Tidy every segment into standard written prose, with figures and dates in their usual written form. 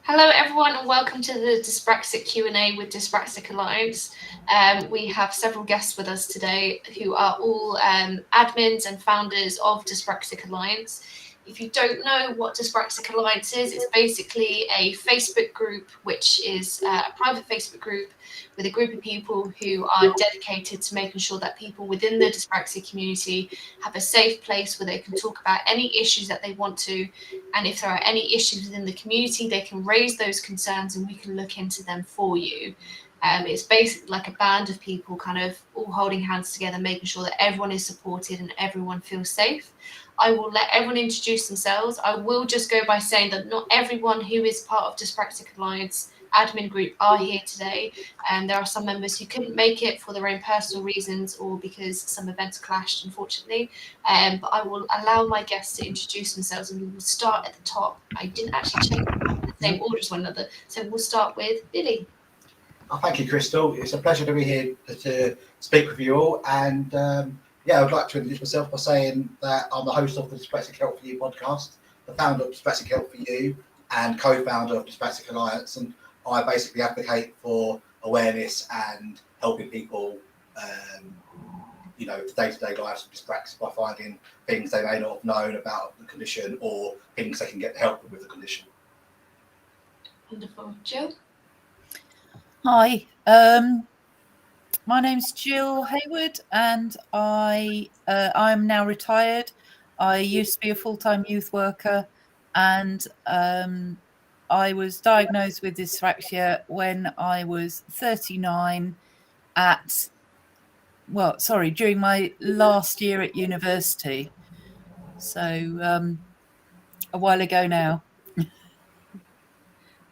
Hello everyone and welcome to the Dyspraxic Q&A with Dyspraxic Alliance. We have several guests with us today who are all admins and founders of Dyspraxic Alliance. If you don't know what Dyspraxic Alliance is, it's basically a Facebook group, which is a private Facebook group with a group of people who are dedicated to making sure that people within the dyspraxia community have a safe place where they can talk about any issues that they want to. And if there are any issues within the community, they can raise those concerns and we can look into them for you. It's basically like a band of people kind of all holding hands together, making sure that everyone is supported and everyone feels safe. I will let everyone introduce themselves. I will just go by saying that not everyone who is part of Dyspraxic Alliance admin group are here today. There are some members who couldn't make it for their own personal reasons or because some events clashed, unfortunately. But I will allow my guests to introduce themselves and we will start at the top. I didn't actually check the same order as one another. So we'll start with Billy. Oh, thank you, Crystal. It's a pleasure to be here to speak with you all. And I would like to introduce myself by saying that I'm the host of the Dyspraxic Help4U podcast, the founder of Dyspraxic Help4U, and co-founder of Dyspraxic Alliance. And I basically advocate for awareness and helping people, the day-to-day lives of dyspraxia by finding things they may not have known about the condition or things they can get help with the condition. Wonderful. Jill? Hi, my name's Jill Hayward and I'm now retired. I used to be a full-time youth worker and I was diagnosed with dyspraxia when I was 39 during my last year at university. So a while ago now.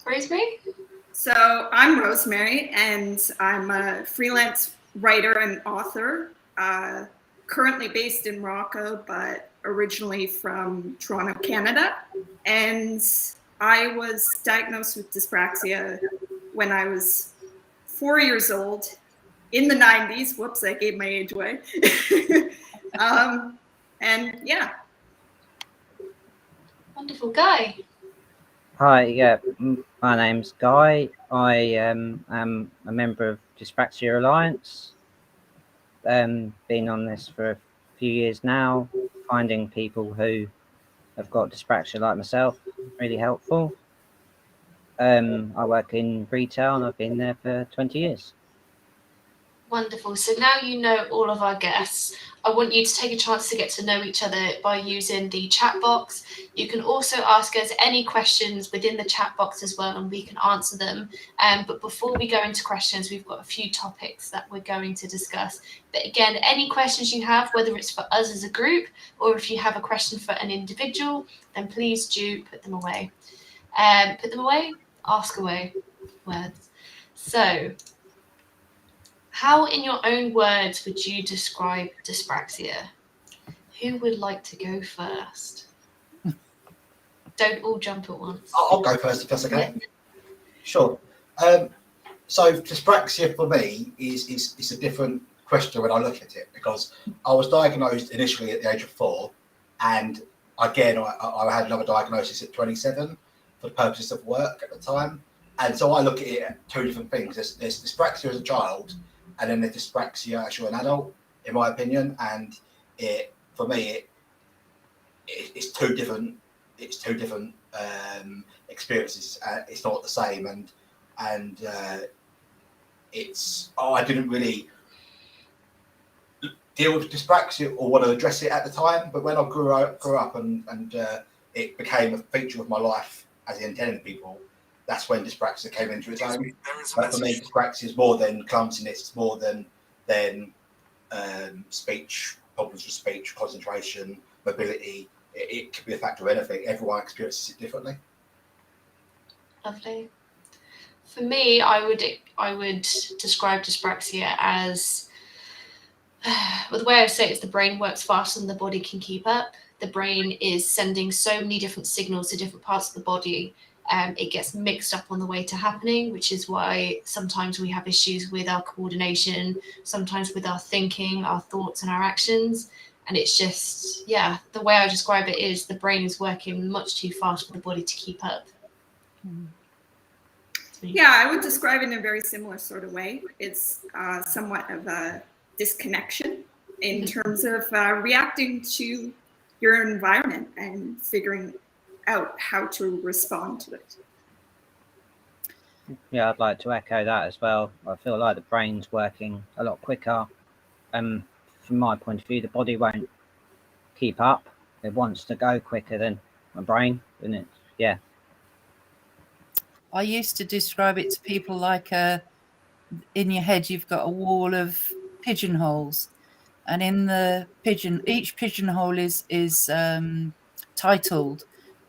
Rosemary? So I'm Rosemary, and I'm a freelance writer and author, currently based in Morocco, but originally from Toronto, Canada. And I was diagnosed with dyspraxia when I was 4 years old in the 90s. Whoops, I gave my age away. And yeah. Wonderful. Guy? Hi, my name's Guy. I am a member of Dyspraxic Alliance. Been on this for a few years now, finding people who have got dyspraxia like myself really helpful. I work in retail and I've been there for 20 years. Wonderful. So now you know all of our guests. I want you to take a chance to get to know each other by using the chat box. You can also ask us any questions within the chat box as well, and we can answer them. But before we go into questions, we've got a few topics that we're going to discuss. But again, any questions you have, whether it's for us as a group or if you have a question for an individual, then please do put them away. Ask away. Words. So, how, in your own words, would you describe dyspraxia? Who would like to go first? Don't all jump at once. I'll go first if that's okay. Sure. So dyspraxia for me is a different question when I look at it, because I was diagnosed initially at the age of 4, and again I had another diagnosis at 27 for the purposes of work at the time. And so I look at it at two different things. There's dyspraxia as a child, and then there's dyspraxia as you're an adult, in my opinion. And for me, it's two different experiences. It's not the same, and I didn't really deal with dyspraxia or want to address it at the time. But when I grew up and it became a feature of my life as the intended people, that's when dyspraxia came into its own. But for me, dyspraxia is more than clumsiness. It's more than speech, problems with speech, concentration, mobility. It could be a factor of anything. Everyone experiences it differently. Lovely. For me, I would describe dyspraxia as, well, the way I say it is the brain works faster than the body can keep up. The brain is sending so many different signals to different parts of the body. It gets mixed up on the way to happening, which is why sometimes we have issues with our coordination, sometimes with our thinking, our thoughts and our actions. And it's just, the way I describe it is the brain is working much too fast for the body to keep up. Yeah, I would describe it in a very similar sort of way. It's somewhat of a disconnection in terms of reacting to your environment and figuring out how to respond to it. Yeah, I'd like to echo that as well. I feel like the brain's working a lot quicker. From my point of view, the body won't keep up. It wants to go quicker than my brain, and it, yeah. I used to describe it to people like in your head you've got a wall of pigeonholes, and in the each pigeonhole is titled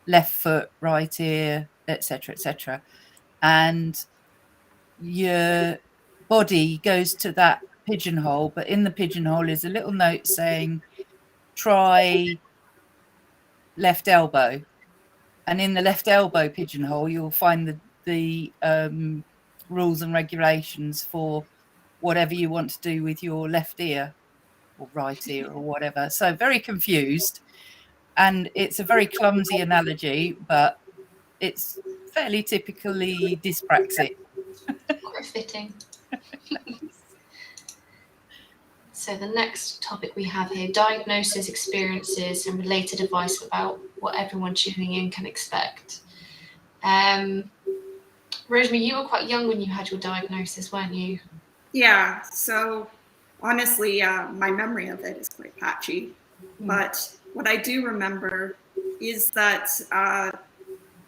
left foot, right ear, etc., etc., and your body goes to that pigeonhole, but in the pigeonhole is a little note saying try left elbow, and in the left elbow pigeonhole you'll find the rules and regulations for whatever you want to do with your left ear or right ear or whatever. So very confused, and it's a very clumsy analogy, but it's fairly typically dyspraxic. Quite fitting. So the next topic we have here, diagnosis, experiences, and related advice about what everyone tuning in can expect. Rosemary, you were quite young when you had your diagnosis, weren't you? Yeah, so honestly, my memory of it is quite patchy. But what I do remember is that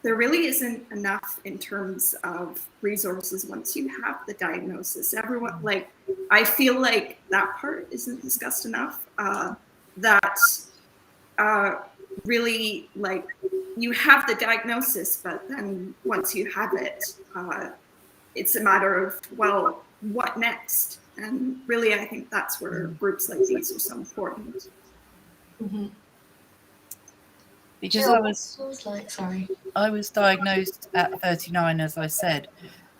there really isn't enough in terms of resources once you have the diagnosis. Everyone, like, I feel like that part isn't discussed enough. That really, like, you have the diagnosis, but then once you have it, it's a matter of, well, what next? And really, I think that's where groups like these are so important. Mm-hmm. Because Jill, I was diagnosed at 39, as I said,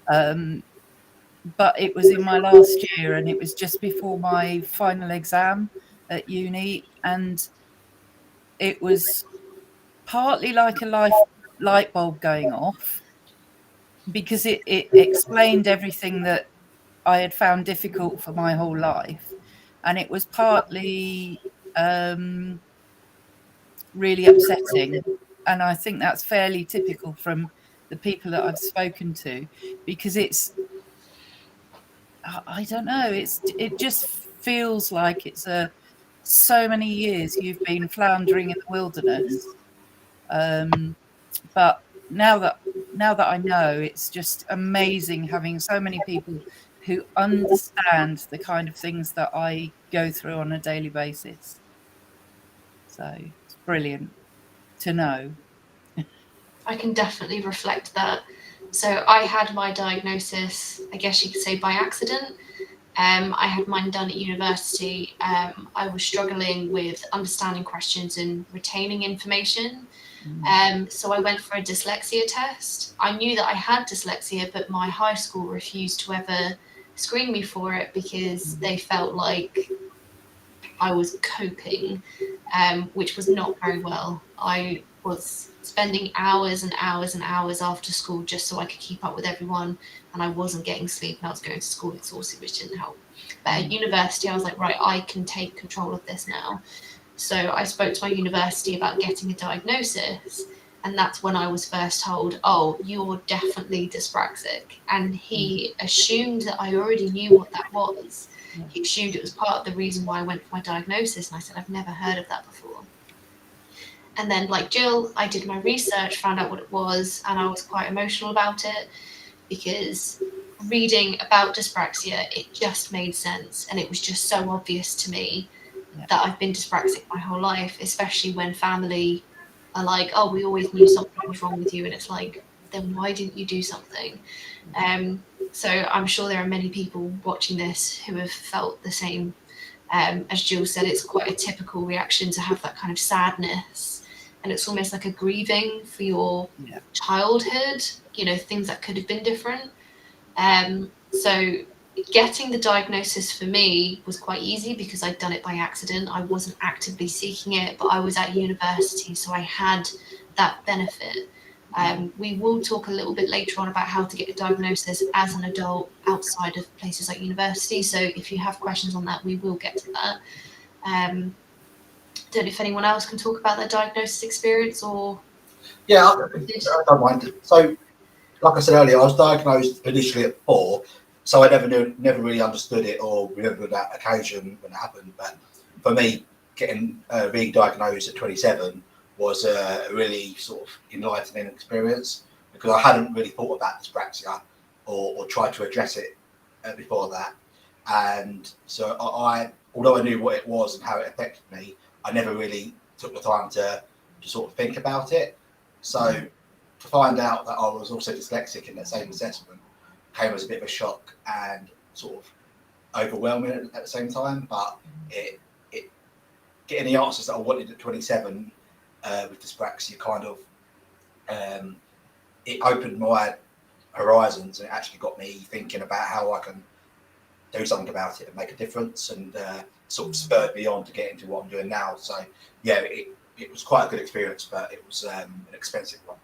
but it was in my last year, and it was just before my final exam at uni, and it was partly like a light bulb going off, because it explained everything that I had found difficult for my whole life, and it was partly really upsetting, and I think that's fairly typical from the people that I've spoken to, because it's, I don't know, it just feels like it's so many years you've been floundering in the wilderness, but now that I know, it's just amazing having so many people who understand the kind of things that I go through on a daily basis. So it's brilliant to know. I can definitely reflect that. So I had my diagnosis, I guess you could say, by accident. I had mine done at university. I was struggling with understanding questions and retaining information. So I went for a dyslexia test. I knew that I had dyslexia, but my high school refused to ever screen me for it because they felt like I was coping, which was not very well. I was spending hours and hours and hours after school just so I could keep up with everyone, and I wasn't getting sleep, and I was going to school exhausted, which didn't help. But at university, I was like, right, I can take control of this now. So I spoke to my university about getting a diagnosis, and that's when I was first told, oh, you're definitely dyspraxic. And he assumed that I already knew what that was. He assumed it was part of the reason why I went for my diagnosis, and I said, I've never heard of that before. And then, like Jill, I did my research, found out what it was, and I was quite emotional about it, because reading about dyspraxia, it just made sense, and it was just so obvious to me that I've been dyspraxic my whole life, especially when family are like, oh, we always knew something was wrong with you, and it's like, then why didn't you do something? So I'm sure there are many people watching this who have felt the same. As Jill said, it's quite a typical reaction to have that kind of sadness, and it's almost like a grieving for your childhood, you know, things that could have been different. So getting the diagnosis for me was quite easy because I'd done it by accident. I wasn't actively seeking it, but I was at university, so I had that benefit. We will talk a little bit later on about how to get a diagnosis as an adult outside of places like university. So if you have questions on that, we will get to that. Don't know if anyone else can talk about their diagnosis experience or. Yeah, I don't mind. So, like I said earlier, I was diagnosed initially at 4, so I never really understood it or remember that occasion when it happened. But for me, getting being diagnosed at 27 was a really sort of enlightening experience, because I hadn't really thought about dyspraxia or tried to address it before that. And so I, although I knew what it was and how it affected me, I never really took the time to sort of think about it. So to find out that I was also dyslexic in that same assessment came as a bit of a shock and sort of overwhelming at the same time. But it getting the answers that I wanted at 27 with dyspraxia kind of it opened my horizons, and it actually got me thinking about how I can do something about it and make a difference, and sort of spurred me on to get into what I'm doing now. So yeah, it was quite a good experience, but it was an expensive one.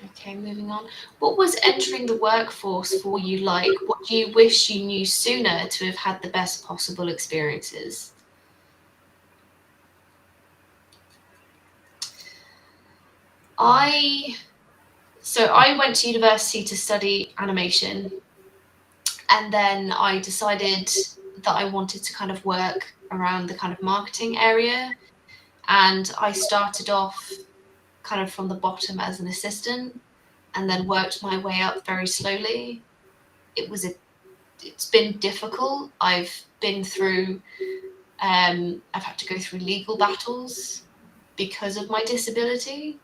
Okay, moving on. What was entering the workforce for you like? What do you wish you knew sooner to have had the best possible experiences? I went to university to study animation, and then I decided that I wanted to kind of work around the kind of marketing area, and I started off kind of from the bottom as an assistant and then worked my way up very slowly. It's been difficult. I've been through I've had to go through legal battles because of my disability.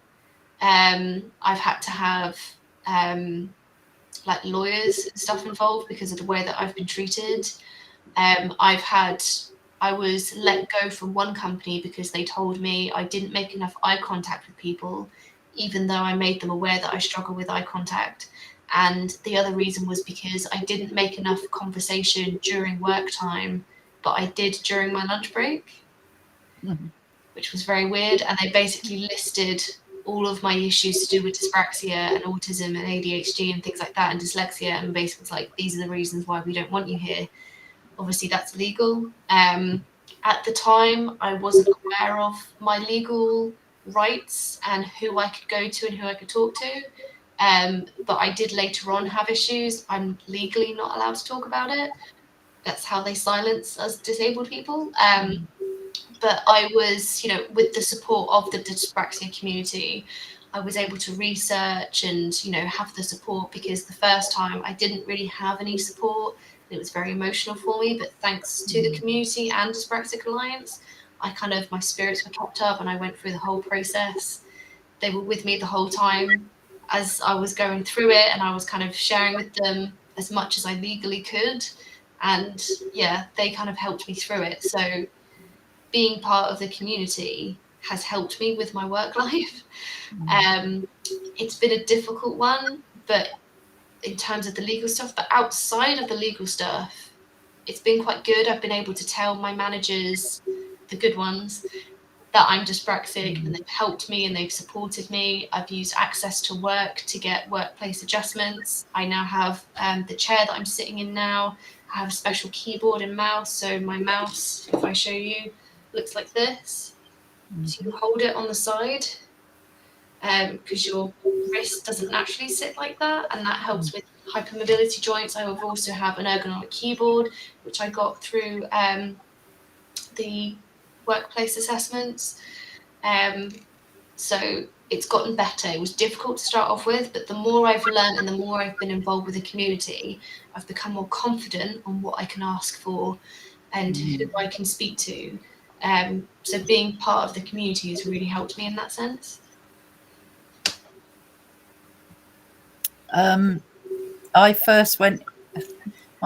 I've had to have like lawyers and stuff involved because of the way that I've been treated. I was let go from one company because they told me I didn't make enough eye contact with people, even though I made them aware that I struggle with eye contact. And the other reason was because I didn't make enough conversation during work time, but I did during my lunch break, which was very weird. And they basically listed all of my issues to do with dyspraxia and autism and ADHD and things like that, and dyslexia, and basically was like, these are the reasons why we don't want you here. Obviously that's illegal. At the time I wasn't aware of my legal rights and who I could go to and who I could talk to, but I did later on have issues. I'm legally not allowed to talk about it. That's how they silence us disabled people. But I was, with the support of the dyspraxia community, I was able to research and, have the support, because the first time I didn't really have any support. It was very emotional for me, but thanks to the community and Dyspraxic Alliance, my spirits were kept up and I went through the whole process. They were with me the whole time as I was going through it, and I was kind of sharing with them as much as I legally could. And yeah, they kind of helped me through it. So being part of the community has helped me with my work life. It's been a difficult one, but in terms of the legal stuff, but outside of the legal stuff, it's been quite good. I've been able to tell my managers, the good ones, that I'm dyspraxic, and they've helped me and they've supported me. I've used access to work to get workplace adjustments. I now have the chair that I'm sitting in now. I have a special keyboard and mouse. So my mouse, if I show you, looks like this. So you hold it on the side, because your wrist doesn't naturally sit like that, and that helps with hypermobility joints. I also have an ergonomic keyboard, which I got through the workplace assessments. So it's gotten better. It was difficult to start off with, but the more I've learned and the more I've been involved with the community, I've become more confident on what I can ask for and who I can speak to. So being part of the community has really helped me in that sense. My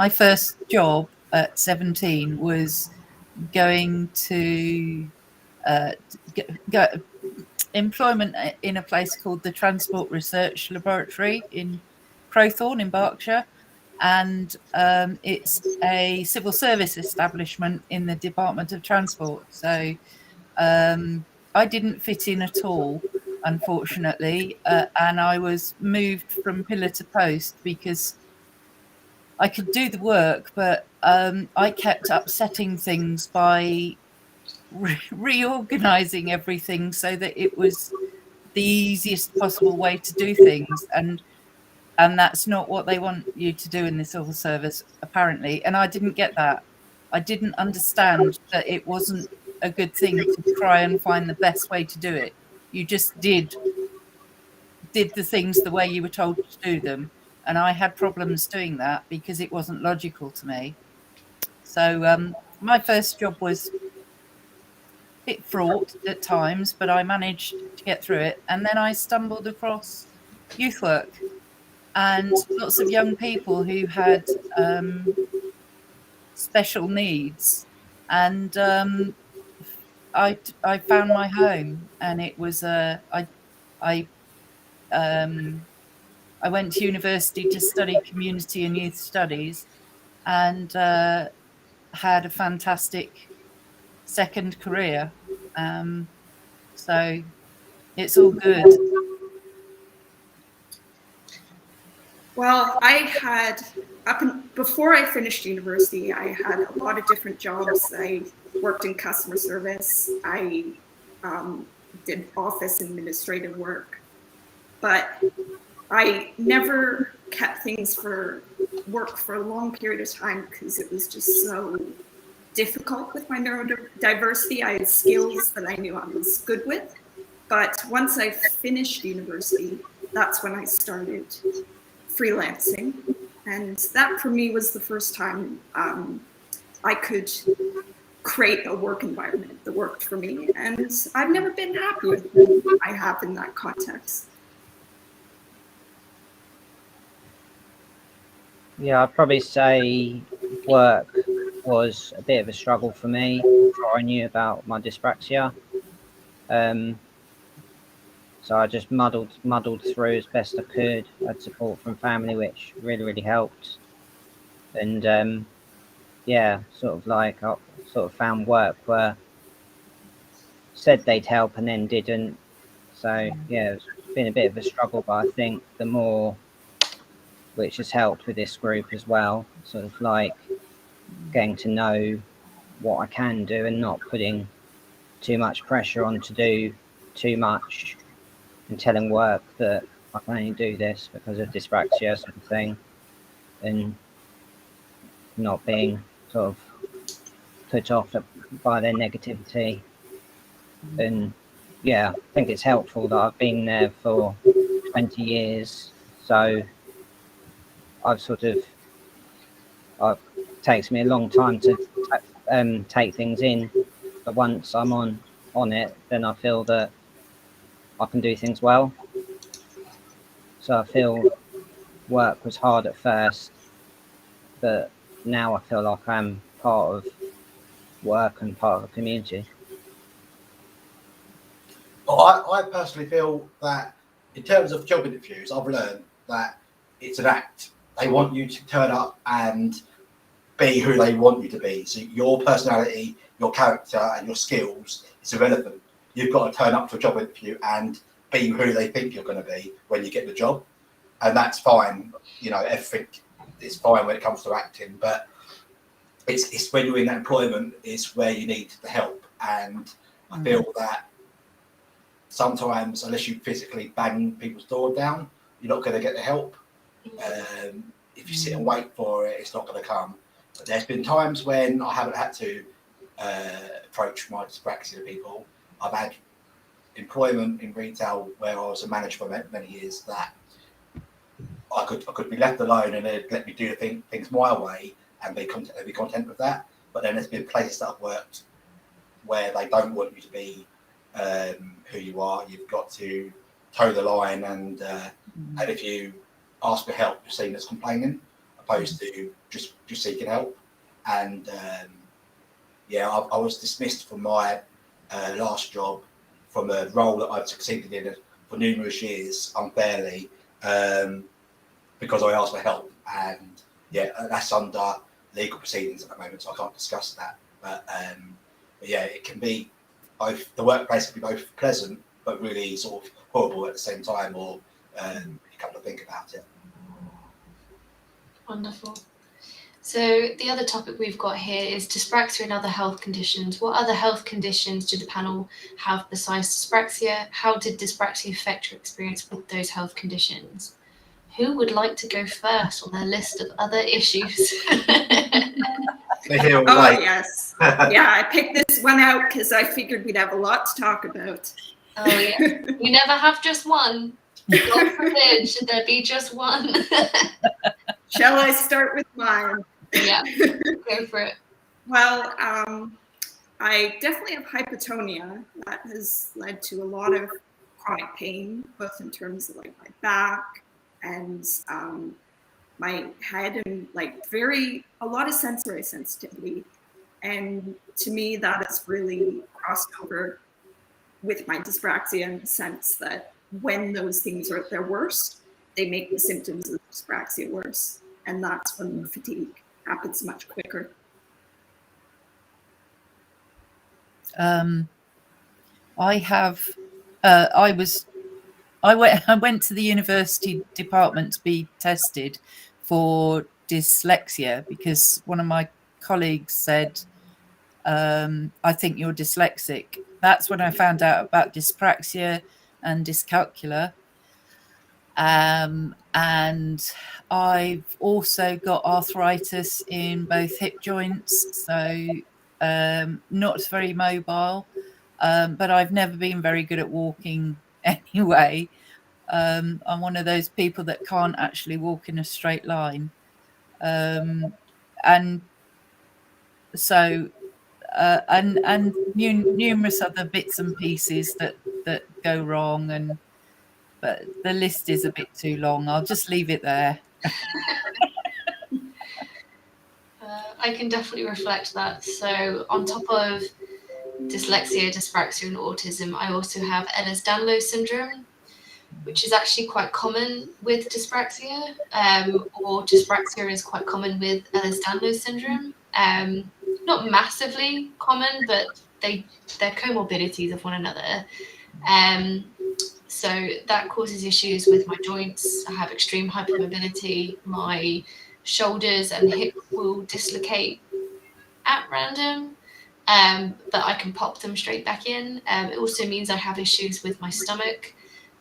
first job at 17 was going to go employment in a place called the Transport Research Laboratory in Crowthorne in Berkshire, and it's a civil service establishment in the Department of Transport. So I didn't fit in at all, unfortunately, and I was moved from pillar to post because I could do the work, but I kept upsetting things by reorganizing everything so that it was the easiest possible way to do things, and that's not what they want you to do in the civil service, apparently. And I didn't get that. I didn't understand that it wasn't a good thing to try and find the best way to do it. You just did the things the way you were told to do them, and I had problems doing that because it wasn't logical to me. So my first job was a bit fraught at times, but I managed to get through it. And then I stumbled across youth work and lots of young people who had special needs, and I found my home, and it was I went to university to study community and youth studies, and had a fantastic second career. So it's all good. Well, I had before I finished university, I had a lot of different jobs. I worked in customer service. I did office administrative work, but I never kept things for work for a long period of time because it was just so difficult with my neurodiversity. I had skills that I knew I was good with, but once I finished university, that's when I started freelancing, and that for me was the first time I could create a work environment that worked for me, and I've never been happier than I have in that context. Yeah, I'd probably say work was a bit of a struggle for me before I knew about my dyspraxia. So I just muddled through as best I could. I had support from family, which really helped. And yeah, sort of like I sort of found work where said they'd help and then didn't. So yeah, it's been a bit of a struggle, but I think the more, which has helped with this group as well, sort of like getting to know what I can do and not putting too much pressure on to do too much and telling work that I can only do this because of dyspraxia sort of thing, and not being sort of put off by their negativity. And yeah, I think it's helpful that I've been there for 20 years. So I've sort of, it takes me a long time to take things in, but once I'm on it, then I feel that I can do things well. So I feel work was hard at first, but now I feel like I'm part of work and part of the community. Well, I personally feel that in terms of job interviews, I've learned that it's an act. They want you to turn up and be who they want you to be. So your personality, your character, and your skills is irrelevant. You've got to turn up to a job interview and be who they think you're going to be when you get the job, and that's fine. You know, everything is fine when it comes to acting, but it's when you're in that employment is where you need the help. And I feel that sometimes, unless you physically bang people's door down, you're not going to get the help. If you sit and wait for it, it's not going to come. But there's been times when I haven't had to approach my dyspraxia people. I've had employment in retail where I was a manager for many years, that I could be left alone and they'd let me do things my way and be content with that. But then there's been places that I've worked where they don't want you to be who you are. You've got to toe the line, and if you ask for help, you're seen as complaining, opposed to just seeking help. And yeah, I was dismissed from my last job from a role that I'd succeeded in for numerous years unfairly, because I asked for help. And yeah, that's under legal proceedings at the moment, so I can't discuss that. But yeah, it can be both the workplace can be both pleasant but really sort of horrible at the same time, or you come to think about it. Wonderful. So the other topic we've got here is dyspraxia and other health conditions. What other health conditions do the panel have besides dyspraxia? How did dyspraxia affect your experience with those health conditions? Who would like to go first on their list of other issues? Oh, yes. Yeah, I picked this one out because I figured we'd have a lot to talk about. Oh, yeah. We never have just one. God forbid, should there be just one? Shall I start with mine? Yeah, go for it. Well, I definitely have hypotonia. That has led to a lot of chronic pain, both in terms of like my back and my head, and like a lot of sensory sensitivity. And to me, that has really crossed over with my dyspraxia in the sense that when those things are at their worst, they make the symptoms of dyspraxia worse. And that's when the fatigue happens much quicker. I went to the university department to be tested for dyslexia because one of my colleagues said, I think you're dyslexic. That's when I found out about dyspraxia and dyscalculia. And I've also got arthritis in both hip joints, so not very mobile, but I've never been very good at walking anyway. I'm one of those people that can't actually walk in a straight line. And so, and numerous other bits and pieces that go wrong, but the list is a bit too long. I'll just leave it there. I can definitely reflect that. So on top of dyslexia, dyspraxia, and autism, I also have Ehlers-Danlos syndrome, which is actually quite common with dyspraxia, or dyspraxia is quite common with Ehlers-Danlos syndrome. Not massively common, but they're comorbidities of one another. So that causes issues with my joints. I have extreme hypermobility. My shoulders and hips will dislocate at random, but I can pop them straight back in. It also means I have issues with my stomach.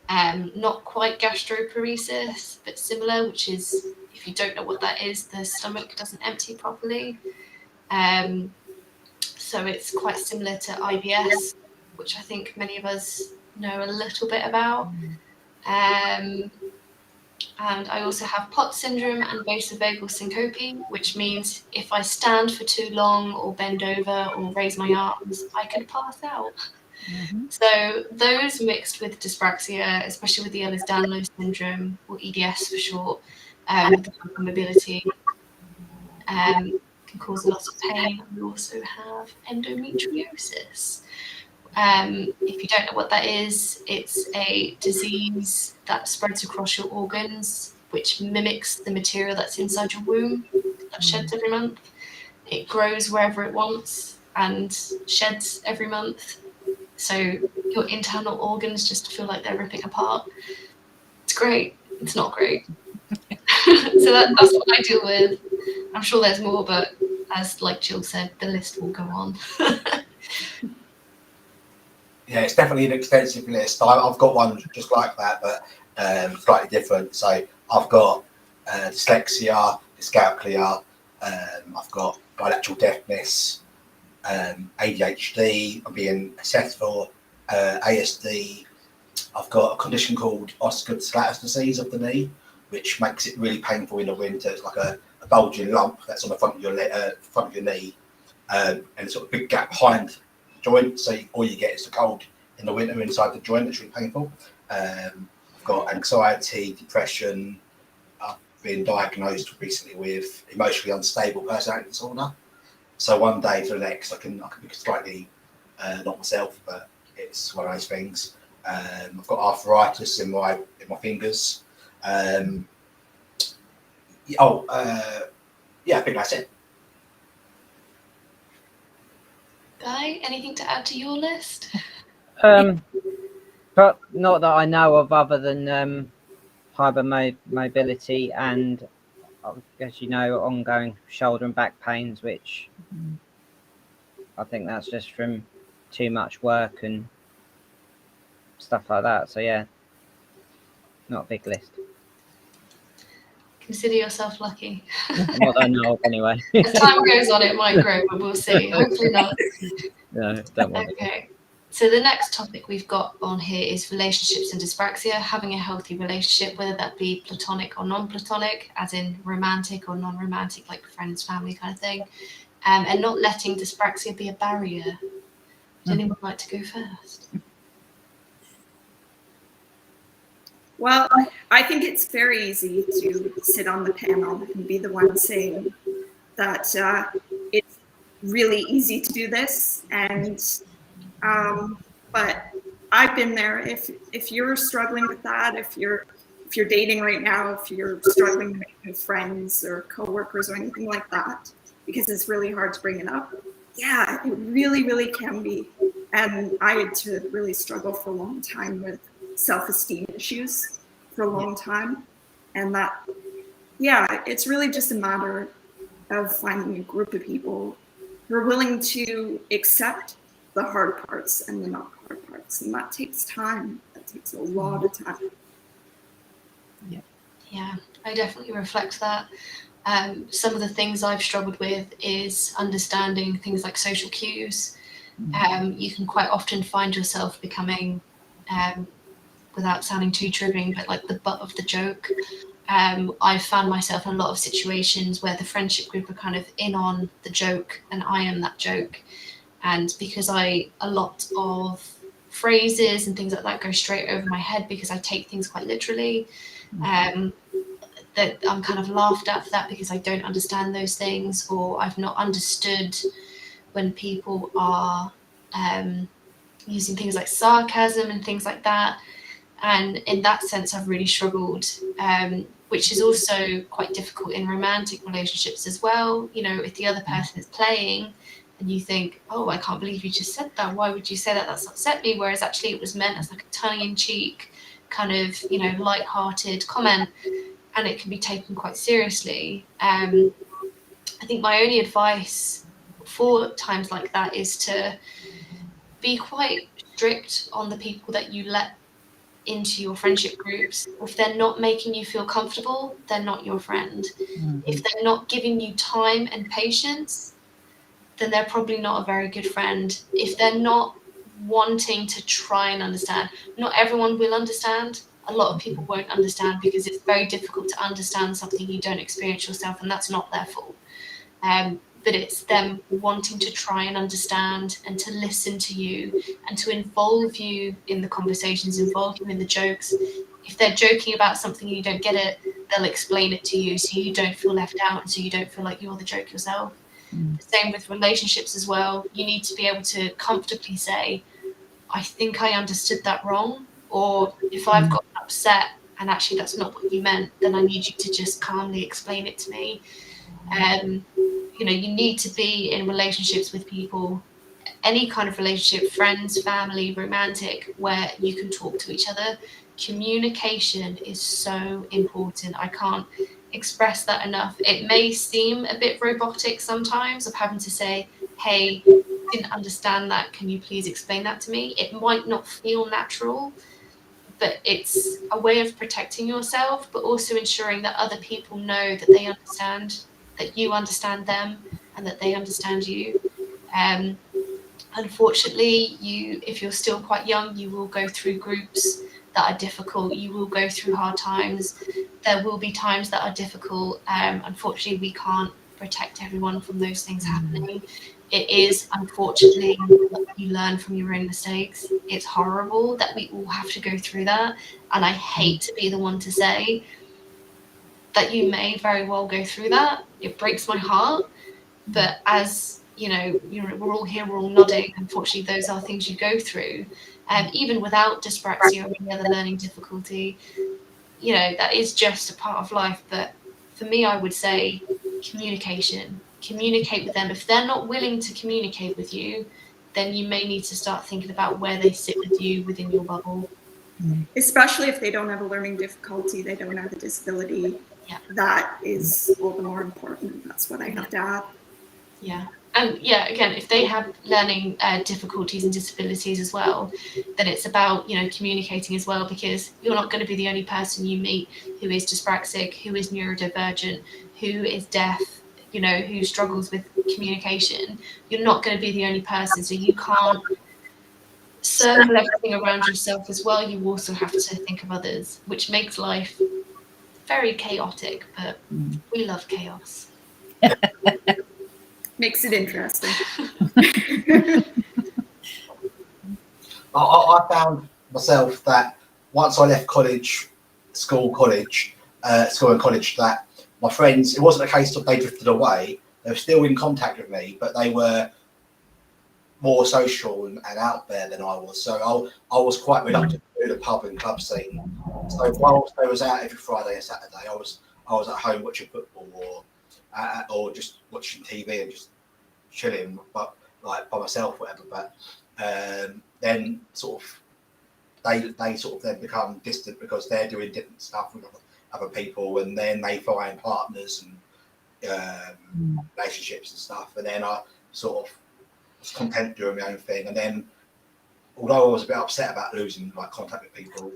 Not quite gastroparesis, but similar, which is, if you don't know what that is, the stomach doesn't empty properly. So it's quite similar to IBS, which I think many of us know a little bit about. And I also have POTS syndrome and vasovagal syncope, which means if I stand for too long or bend over or raise my arms, I could pass out. Mm-hmm. So those mixed with dyspraxia, especially with the Ehlers-Danlos syndrome, or EDS for short, with the mobility, can cause a lot of pain. We also have endometriosis. If you don't know what that is, it's a disease that spreads across your organs, which mimics the material that's inside your womb that sheds every month. It grows wherever it wants and sheds every month. So your internal organs just feel like they're ripping apart. It's great. It's not great. So that's what I deal with. I'm sure there's more, but as like Jill said, the list will go on. Yeah, it's definitely an extensive list. I've got one just like that, but slightly different. So I've got dyslexia, dyscalculia, I've got bilateral deafness, ADHD. I'm being assessed for ASD. I've got a condition called osgood-Schlatter disease of the knee, which makes it really painful in the winter. It's like a bulging lump that's on the front of your knee, and it's sort of a big gap behind the joint. So all you get is the cold in the winter inside the joint. It's really painful. I've got anxiety, depression. I've been diagnosed recently with emotionally unstable personality disorder. So one day to the next, I can be slightly not myself, but it's one of those things. I've got arthritis in my fingers. Yeah, I think that's it. Guy, anything to add to your list? But not that I know of, other than hypermobility and, as you know, ongoing shoulder and back pains, which I think that's just from too much work and stuff like that. So yeah, not a big list. Consider yourself lucky. Not that I know of, anyway. As time goes on, it might grow, but we'll see. Hopefully not. No, don't want to. Okay. So the next topic we've got on here is relationships and dyspraxia, having a healthy relationship, whether that be platonic or non-platonic, as in romantic or non-romantic, like friends, family kind of thing, and not letting dyspraxia be a barrier. Would anyone like to go first? Well, I think it's very easy to sit on the panel and be the one saying that it's really easy to do this, and but I've been there. If you're struggling with that, if you're dating right now, if you're struggling to make new friends or coworkers or anything like that, because it's really hard to bring it up. Yeah, it really, really can be. And I had to really struggle for a long time with self-esteem issues for a long time. And that, yeah, it's really just a matter of finding a group of people who are willing to accept the hard parts and the not hard parts. And that takes time. That takes a lot of time. Yeah, I definitely reflect that. Some of the things I've struggled with is understanding things like social cues. You can quite often find yourself becoming, without sounding too triggering, but like the butt of the joke. I've found myself in a lot of situations where the friendship group are kind of in on the joke and I am that joke. And because a lot of phrases and things like that go straight over my head because I take things quite literally, that I'm kind of laughed at for that because I don't understand those things, or I've not understood when people are using things like sarcasm and things like that. And in that sense, I've really struggled, which is also quite difficult in romantic relationships as well. You know, if the other person is playing and you think, oh, I can't believe you just said that. Why would you say that? That's upset me. Whereas actually it was meant as like a tongue-in-cheek kind of, you know, light-hearted comment, and it can be taken quite seriously. I think my only advice for times like that is to be quite strict on the people that you let into your friendship groups. If they're not making you feel comfortable, they're not your friend. If they're not giving you time and patience, then they're probably not a very good friend. If they're not wanting to try and understand, not everyone will understand. A lot of people won't understand because it's very difficult to understand something you don't experience yourself, and that's not their fault. But it's them wanting to try and understand and to listen to you and to involve you in the conversations, involve you in the jokes. If they're joking about something and you don't get it, they'll explain it to you so you don't feel left out and so you don't feel like you're the joke yourself. The same with relationships as well. You need to be able to comfortably say, I think I understood that wrong, or if I've got upset and actually that's not what you meant, then I need you to just calmly explain it to me. You know, you need to be in relationships with people, any kind of relationship, friends, family, romantic, where you can talk to each other. Communication is so important. I can't express that enough. It may seem a bit robotic sometimes of having to say, hey, didn't understand that, can you please explain that to me? It might not feel natural, but it's a way of protecting yourself, but also ensuring that other people know that they understand, that you understand them, and that they understand you. Unfortunately, if you're still quite young, you will go through groups that are difficult. You will go through hard times. There will be times that are difficult. Unfortunately, we can't protect everyone from those things happening. It is, unfortunately, you learn from your own mistakes. It's horrible that we all have to go through that. And I hate to be the one to say that you may very well go through that. It breaks my heart. But as you know, we're all here, we're all nodding. Unfortunately, those are things you go through. Even without dyspraxia or any other learning difficulty, you know, that is just a part of life. But for me, I would say communication. Communicate with them. If they're not willing to communicate with you, then you may need to start thinking about where they sit with you within your bubble. Especially if they don't have a learning difficulty, they don't have a disability. Yeah. That is all the more important. That's what I have to add. Yeah. And yeah, again, if they have learning difficulties and disabilities as well, then it's about, communicating as well, because you're not going to be the only person you meet who is dyspraxic, who is neurodivergent, who is deaf, who struggles with communication. You're not going to be the only person, so you can't circle everything around yourself as well. You also have to think of others, which makes life very chaotic, but we love chaos. Makes it interesting. I found myself that once I left school and college, that my friends, it wasn't a case of they drifted away. They were still in contact with me, but they were more social and out there than I was. So I was quite reluctant to do the pub and club scene. So whilst I was out every Friday and Saturday, I was at home watching football or just watching TV and just chilling, but like by myself, whatever. But then sort of they sort of then become distant because they're doing different stuff with other people, and then they find partners and relationships and stuff. And then I sort of was content doing my own thing. And then, although I was a bit upset about losing contact with people,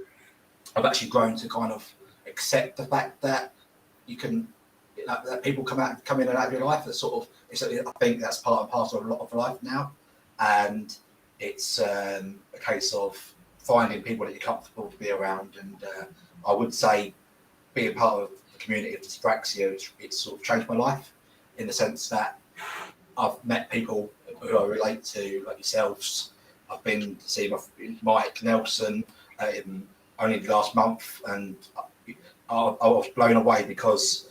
I've actually grown to kind of accept the fact that you can, that people come in and out of your life. That sort of, I think that's part and parcel of a lot of life now, and it's a case of finding people that you're comfortable to be around. And I would say being part of the community of dyspraxia, it's sort of changed my life in the sense that I've met people who I relate to, like yourselves. I've been to see Mike Nelson only the last month, and I was blown away because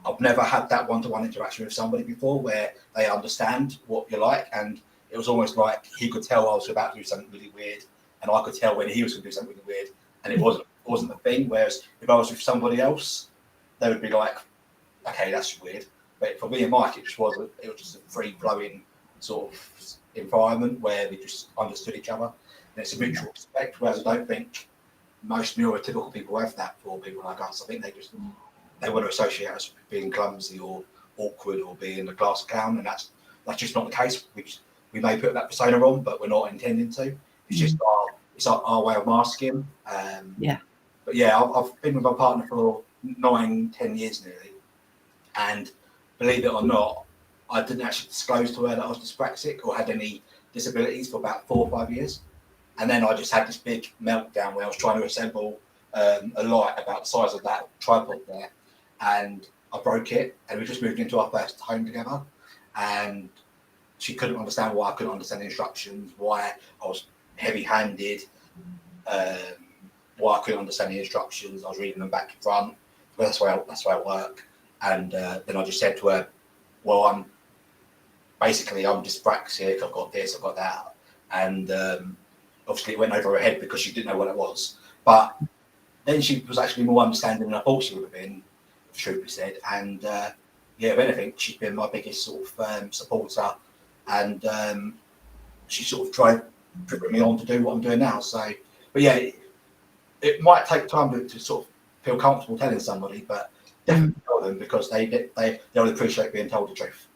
I've never had that one-to-one interaction with somebody before where they understand what you're like, and it was almost like he could tell I was about to do something really weird, and I could tell when he was going to do something really weird, and it wasn't a thing. Whereas if I was with somebody else, they would be like, okay, that's weird. But for me and Mike, it was just a free-flowing sort of environment where we just understood each other, and it's a mutual respect. Whereas I don't think most neurotypical people have that for people like us. I think they want to associate us with being clumsy or awkward or being a class clown, and that's just not the case. We may put that persona on, but we're not intending to. It's just our way of masking. But yeah, I've been with my partner for 9-10 years nearly, and believe it or not, I didn't actually disclose to her that I was dyspraxic or had any disabilities for about 4 or 5 years. And then I just had this big meltdown where I was trying to assemble a light about the size of that tripod there, and I broke it, and we just moved into our first home together, and she couldn't understand why I couldn't understand the instructions, why I was heavy-handed, why I couldn't understand the instructions. I was reading them back to front, but that's why I work. And then I just said to her, well, I'm dyspraxic, I've got this, I've got that. And obviously it went over her head because she didn't know what it was. But then she was actually more understanding than I thought she would have been, if truth be said. And if anything, she's been my biggest sort of supporter. And she sort of tried triggering me on to do what I'm doing now. So, but yeah, it might take time to sort of feel comfortable telling somebody, but definitely tell them, because they'll appreciate being told the truth.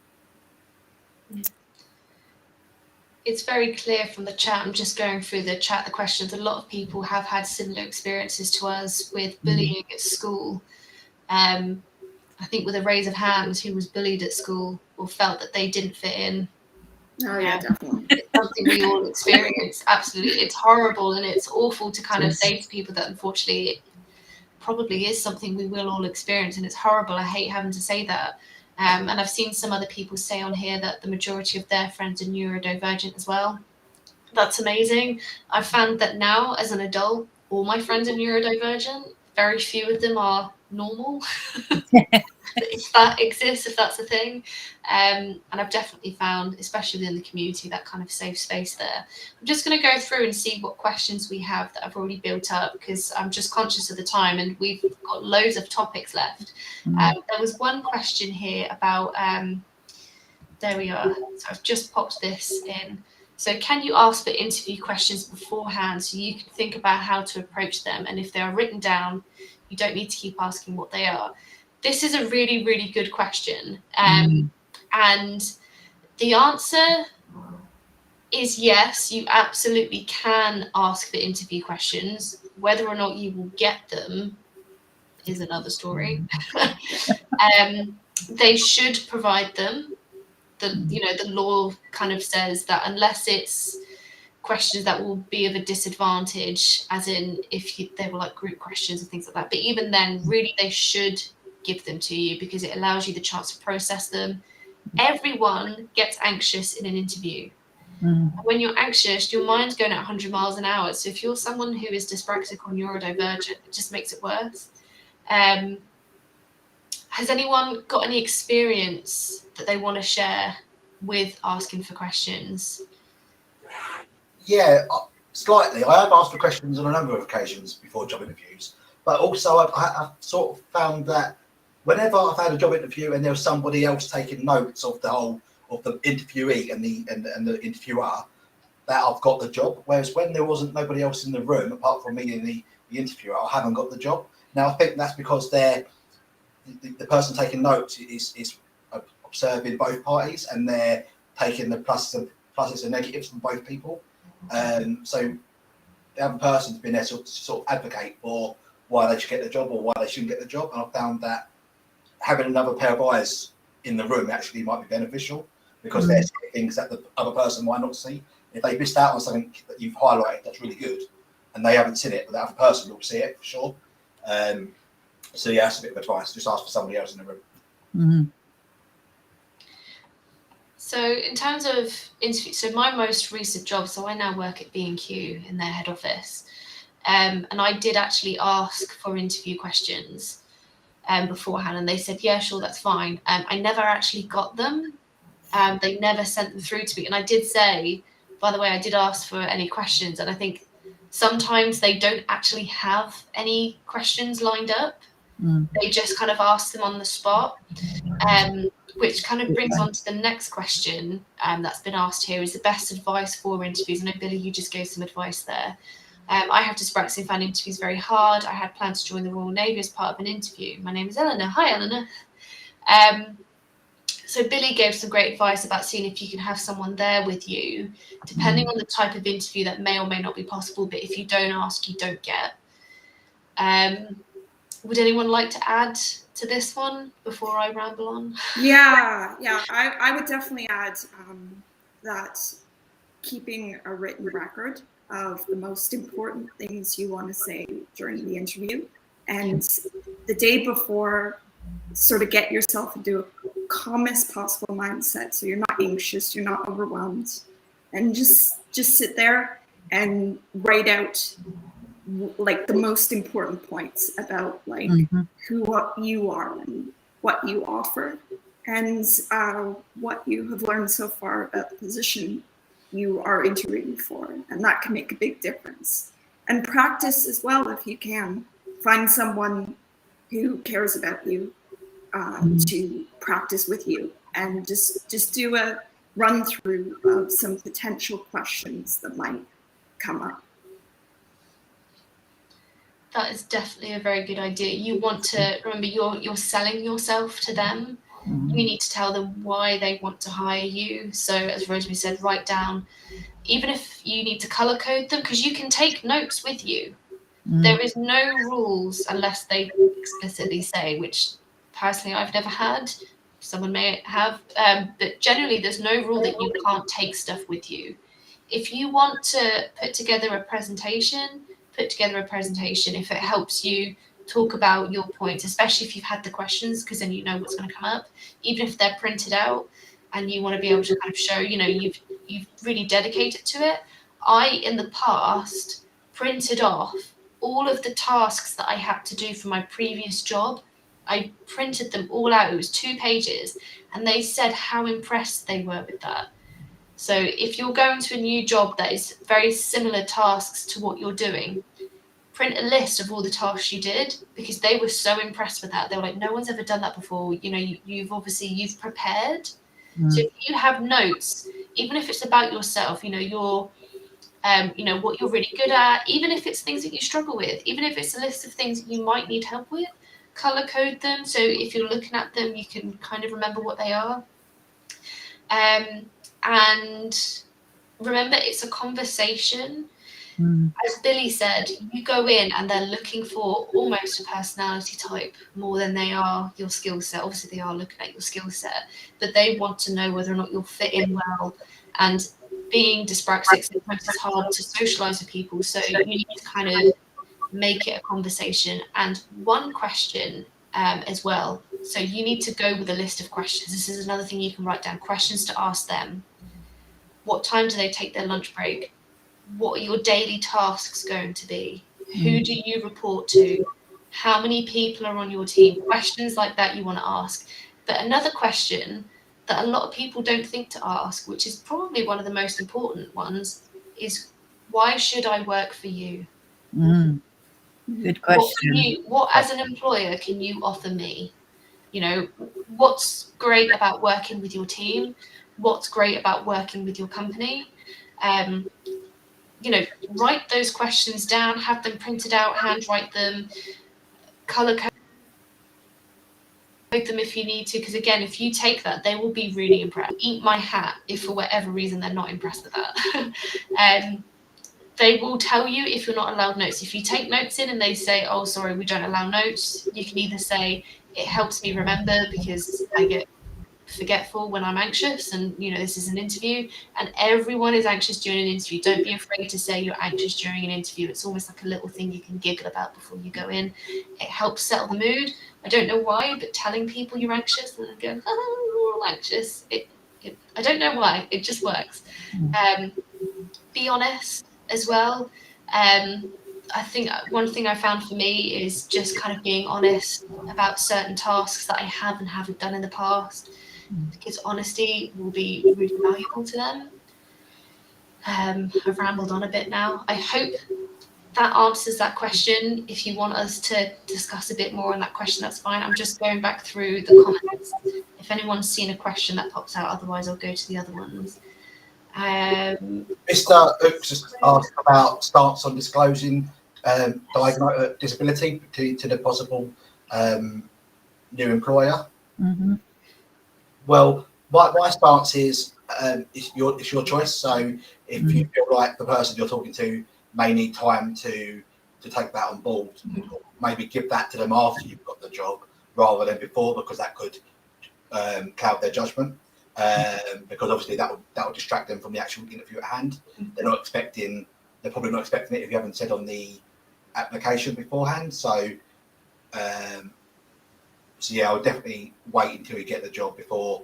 It's very clear from the chat. I'm just going through the chat, the questions. A lot of people have had similar experiences to us with bullying at school. I think with a raise of hands, who was bullied at school or felt that they didn't fit in. Oh yeah, definitely. It's something we all experience. Absolutely. It's horrible, and it's awful to kind of say to people that unfortunately it probably is something we will all experience, and it's horrible. I hate having to say that. And I've seen some other people say on here that the majority of their friends are neurodivergent as well. That's amazing. I've found that now as an adult, all my friends are neurodivergent. Very few of them are normal, if that exists, if that's a thing. And I've definitely found, especially in the community, that kind of safe space there. I'm just going to go through and see what questions we have that I've already built up, because I'm just conscious of the time and we've got loads of topics left. There was one question here about, there we are. So I've just popped this in. So can you ask for interview questions beforehand so you can think about how to approach them? And if they are written down, you don't need to keep asking what they are. This is a really, really good question. And the answer is yes, you absolutely can ask for interview questions. Whether or not you will get them is another story. They should provide them. The law kind of says that unless it's questions that will be of a disadvantage, as in if they were like group questions and things like that. But even then, really, they should give them to you because it allows you the chance to process them. Everyone gets anxious in an interview. When you're anxious, your mind's going at 100 miles an hour. So if you're someone who is dyspraxic or neurodivergent, it just makes it worse. Has anyone got any experience that they want to share with asking for questions? Yeah, slightly. I have asked for questions on a number of occasions before job interviews, but also I've sort of found that whenever I've had a job interview and there was somebody else taking notes of the interviewee and the interviewer, that I've got the job. Whereas when there wasn't nobody else in the room apart from me and the interviewer, I haven't got the job. Now I think that's because the person taking notes is observing both parties and they're taking the pluses and negatives from both people. So the other person's been there to sort of advocate for why they should get the job or why they shouldn't get the job. And I found that having another pair of eyes in the room actually might be beneficial because there's things that the other person might not see. If they missed out on something that you've highlighted that's really good and they haven't seen it, but the other person will see it for sure. So yeah, that's a bit of advice. Just ask for somebody else in the room. So in terms of interviews, so my most recent job, so I now work at B&Q in their head office. And I did actually ask for interview questions beforehand, and they said, yeah, sure, that's fine. I never actually got them. They never sent them through to me. And I did say, by the way, I did ask for any questions. And I think sometimes they don't actually have any questions lined up. They just kind of ask them on the spot, which kind of brings on to the next question that's been asked here, is the best advice for interviews. I know, Billy, you just gave some advice there. I have dyspraxia and found interviews very hard. I had planned to join the Royal Navy as part of an interview. My name is Eleanor. Hi, Eleanor. So Billy gave some great advice about seeing if you can have someone there with you, depending on the type of interview that may or may not be possible. But if you don't ask, you don't get. Would anyone like to add to this one before I ramble on? Yeah. I would definitely add that keeping a written record of the most important things you want to say during the interview, and the day before, sort of get yourself into a calmest possible mindset, so you're not anxious, you're not overwhelmed, and just sit there and write out like the most important points about like what you are and what you offer and what you have learned so far about the position you are interviewing for, and that can make a big difference. And practice as well if you can. Find someone who cares about you to practice with you, and just do a run through of some potential questions that might come up. That is definitely a very good idea. You want to remember you're selling yourself to them. You need to tell them why they want to hire you. So as Rosemary said, write down, even if you need to color code them, because you can take notes with you. There is no rules unless they explicitly say, which personally I've never had. Someone may have, but generally there's no rule that you can't take stuff with you. If you want to put together a presentation, if it helps you talk about your points, especially if you've had the questions, because then you know what's going to come up, even if they're printed out and you want to be able to kind of show, you've really dedicated to it. I, in the past, printed off all of the tasks that I had to do for my previous job. I printed them all out. It was 2 pages, and they said how impressed they were with that. So if you're going to a new job that is very similar tasks to what you're doing, print a list of all the tasks you did, because they were so impressed with that. They were like, no one's ever done that before. You've prepared. So if you have notes, even if it's about yourself, you know, you know, what you're really good at, even if it's things that you struggle with, even if it's a list of things that you might need help with, color code them. So if you're looking at them, you can kind of remember what they are. And remember, it's a conversation. As Billy said, you go in and they're looking for almost a personality type more than they are your skill set. Obviously, they are looking at your skill set, but they want to know whether or not you'll fit in well. And being dyspraxic, sometimes it's hard to socialize with people, so you need to kind of make it a conversation. And one question as well. So you need to go with a list of questions. This is another thing you can write down, questions to ask them. What time do they take their lunch break? What are your daily tasks going to be? Who do you report to? How many people are on your team? Questions like that you want to ask. But another question that a lot of people don't think to ask, which is probably one of the most important ones, is why should I work for you? Good question. What as an employer can you offer me? You know, what's great about working with your team? What's great about working with your company? You know, write those questions down, have them printed out, handwrite them, color code them if you need to, because again, if you take that, they will be really impressed. Eat my hat if for whatever reason they're not impressed with that. They will tell you if you're not allowed notes. If you take notes in and they say, oh, sorry, we don't allow notes, you can either say, it helps me remember because I get forgetful when I'm anxious, and you know, this is an interview and everyone is anxious during an interview. Don't be afraid to say you're anxious during an interview. It's almost like a little thing you can giggle about before you go in. It helps settle the mood. I don't know why, but telling people you're anxious and then go, oh, we're all anxious, I don't know why, it just works. Be honest as well. I think one thing I found for me is just kind of being honest about certain tasks that I have and haven't done in the past, because honesty will be really valuable to them. I've rambled on a bit now. I hope that answers that question. If you want us to discuss a bit more on that question, that's fine. I'm just going back through the comments. If anyone's seen a question that pops out, otherwise I'll go to the other ones. Mr. Hooks just asked about stance on disclosing disability to the possible new employer. Well, my stance is it's your choice. So if you feel like the person you're talking to may need time to take that on board, maybe give that to them after you've got the job rather than before, because that could cloud their judgment. Because obviously that will distract them from the actual interview at hand. They're probably not expecting it if you haven't said on the application beforehand. So yeah, I would definitely wait until you get the job before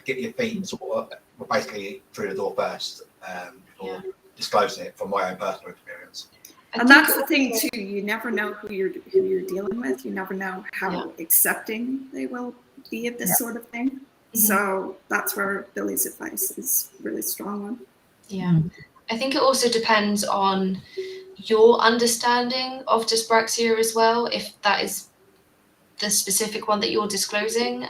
get your feet sort of basically through the door first before disclosing it, from my own personal experience. And that's the thing too. You never know who you're dealing with. You never know how accepting they will be of this sort of thing. So that's where Billy's advice is really strong one. Yeah, I think it also depends on your understanding of dyspraxia as well, if that is the specific one that you're disclosing.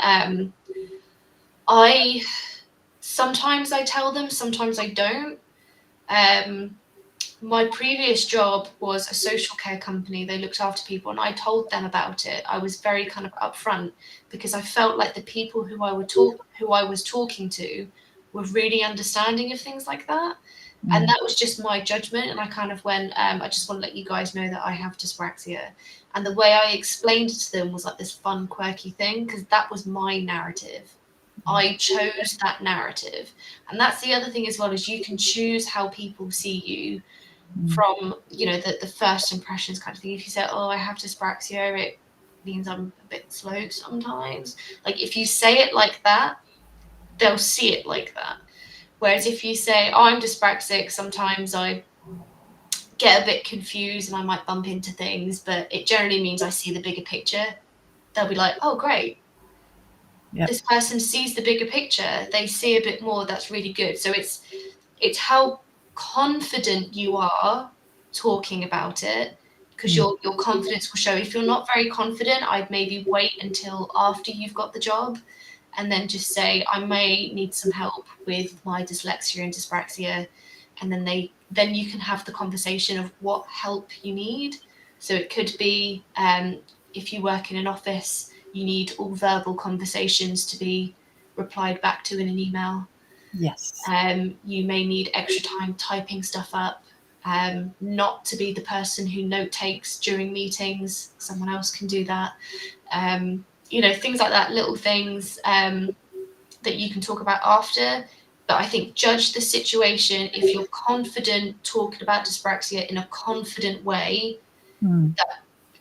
Sometimes I tell them, sometimes I don't. My previous job was a social care company. They looked after people, and I told them about it. I was very kind of upfront because I felt like the people who I was talking to were really understanding of things like that. And that was just my judgment. And I kind of went, I just want to let you guys know that I have dyspraxia. And the way I explained it to them was like this fun, quirky thing, because that was my narrative. I chose that narrative. And that's the other thing as well, is you can choose how people see you from, you know, the first impressions kind of thing. If you say, oh, I have dyspraxia, it means I'm a bit slow sometimes. Like if you say it like that, they'll see it like that. Whereas if you say, oh, I'm dyspraxic, sometimes I get a bit confused and I might bump into things, but it generally means I see the bigger picture. They'll be like, oh, great. Yep. This person sees the bigger picture. They see a bit more. That's really good. So it's how confident you are talking about it, because your confidence will show. If you're not very confident, I'd maybe wait until after you've got the job. and then just say, I may need some help with my dyslexia and dyspraxia. And then you can have the conversation of what help you need. So it could be, if you work in an office, you need all verbal conversations to be replied back to in an email. Yes. You may need extra time typing stuff up, not to be the person who note takes during meetings. Someone else can do that. Things like that, little things that you can talk about after. But I think judge the situation. If you're confident talking about dyspraxia in a confident way,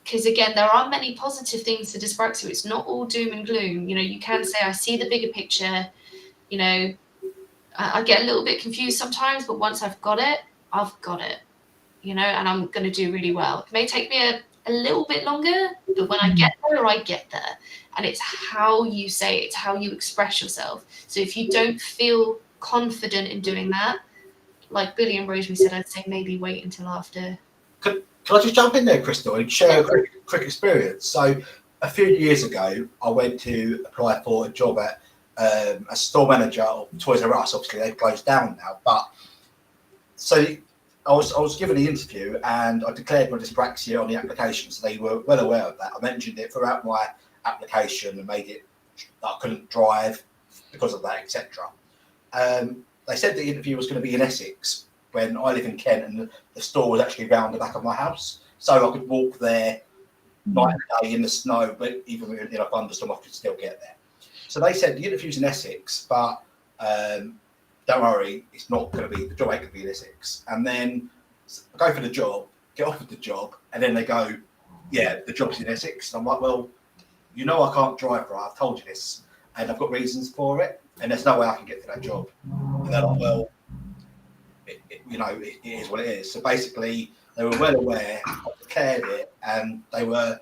because again, there are many positive things to dyspraxia. It's not all doom and gloom. You can say, I see the bigger picture. I get a little bit confused sometimes, but once I've got it, I've got it, and I'm going to do really well. It may take me a little bit longer, but when I get there, I get there. And it's how you say it, it's how you express yourself. So if you don't feel confident in doing that, like Billy and Rosemary said, I'd say maybe wait until after. Can I just jump in there, Crystal, and share a quick experience? So a few years ago, I went to apply for a job at a store manager of Toys R Us. Obviously, they've closed down now. But so I was given the interview, and I declared my dyspraxia on the application, so they were well aware of that. I mentioned it throughout my application and made it that I couldn't drive because of that, etc. They said the interview was going to be in Essex when I live in Kent, and the store was actually round the back of my house, so I could walk there night and day in the snow, but even in a thunderstorm, I could still get there. So they said the interview's in Essex, but don't worry, it's not going to be, the job ain't going to be in Essex. And then I go for the job, get offered the job, and then they go, yeah, the job's in Essex. And I'm like, well, I can't drive, right? I've told you this, and I've got reasons for it, and there's no way I can get to that job. And they're like, well, it is what it is. So basically, they were well aware, I declared it, and they were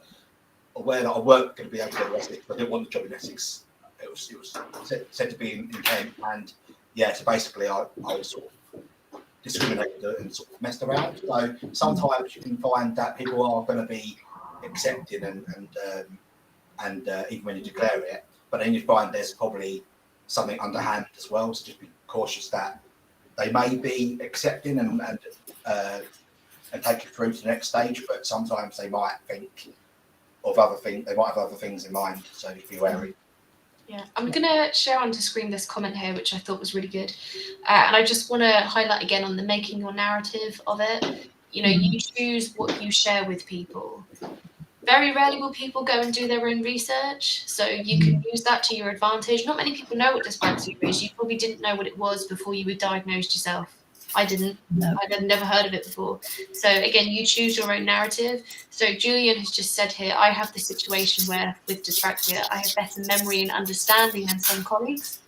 aware that I weren't going to be able to go to Essex. I didn't want the job in Essex. It was said to be in Kent, and yeah, so basically I was sort of discriminated and sort of messed around. So sometimes you can find that people are going to be accepting and even when you declare it, but then you find there's probably something underhand as well. So just be cautious that they may be accepting and take you through to the next stage, but sometimes they might think of other things. They might have other things in mind, so just be wary. Yeah, I'm going to share onto screen this comment here, which I thought was really good. And I just want to highlight again on the making your narrative of it. You choose what you share with people. Very rarely will people go and do their own research, so you can use that to your advantage. Not many people know what dyspraxia is. You probably didn't know what it was before you were diagnosed yourself. I didn't. No. I'd never heard of it before. So again, you choose your own narrative. So Julian has just said here, I have the situation where with dyspraxia, I have better memory and understanding than some colleagues.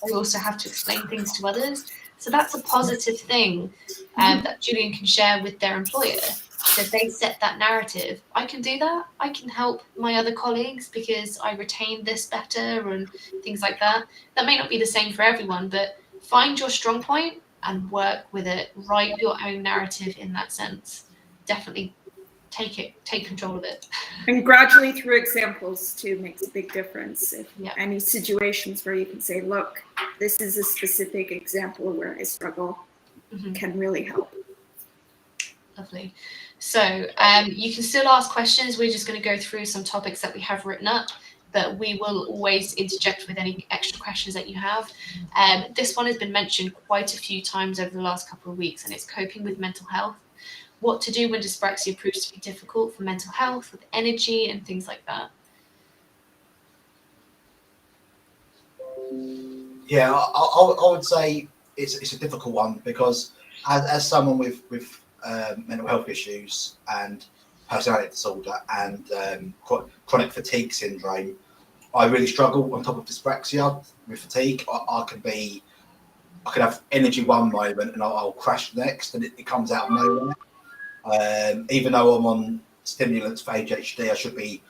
I also have to explain things to others. So that's a positive thing that Julian can share with their employer. So if they set that narrative, I can do that. I can help my other colleagues because I retain this better and things like that. That may not be the same for everyone, but find your strong point and work with it. Write your own narrative in that sense. Definitely take control of it. And gradually through examples too makes a big difference. If any situations where you can say, look, this is a specific example where I struggle, can really help. Lovely. So you can still ask questions. We're just going to go through some topics that we have written up, but we will always interject with any extra questions that you have. This one has been mentioned quite a few times over the last couple of weeks, and it's coping with mental health. What to do when dyspraxia proves to be difficult for mental health, with energy and things like that. Yeah, I would say it's a difficult one because as someone with mental health issues and personality disorder and chronic fatigue syndrome, I really struggle on top of dyspraxia with fatigue. I can have energy one moment and I'll crash next, and it comes out of nowhere. Even though I'm on stimulants for ADHD, I should be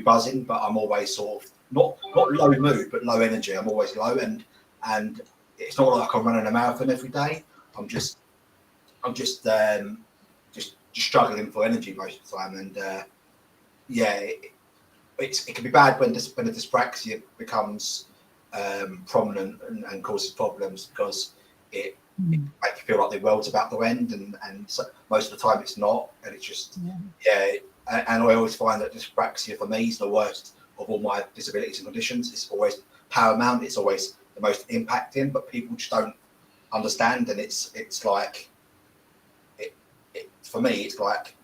buzzing, but I'm always sort of not low mood, but low energy. I'm always low, and it's not like I'm running a marathon every day. I'm just struggling for energy most of the time, and it can be bad when the dyspraxia becomes prominent and causes problems because it makes you feel like the world's about to end, and so most of the time it's not, and it's just and I always find that dyspraxia for me is the worst of all my disabilities and conditions. It's always paramount, it's always the most impacting, but people just don't understand, and it's like for me it's like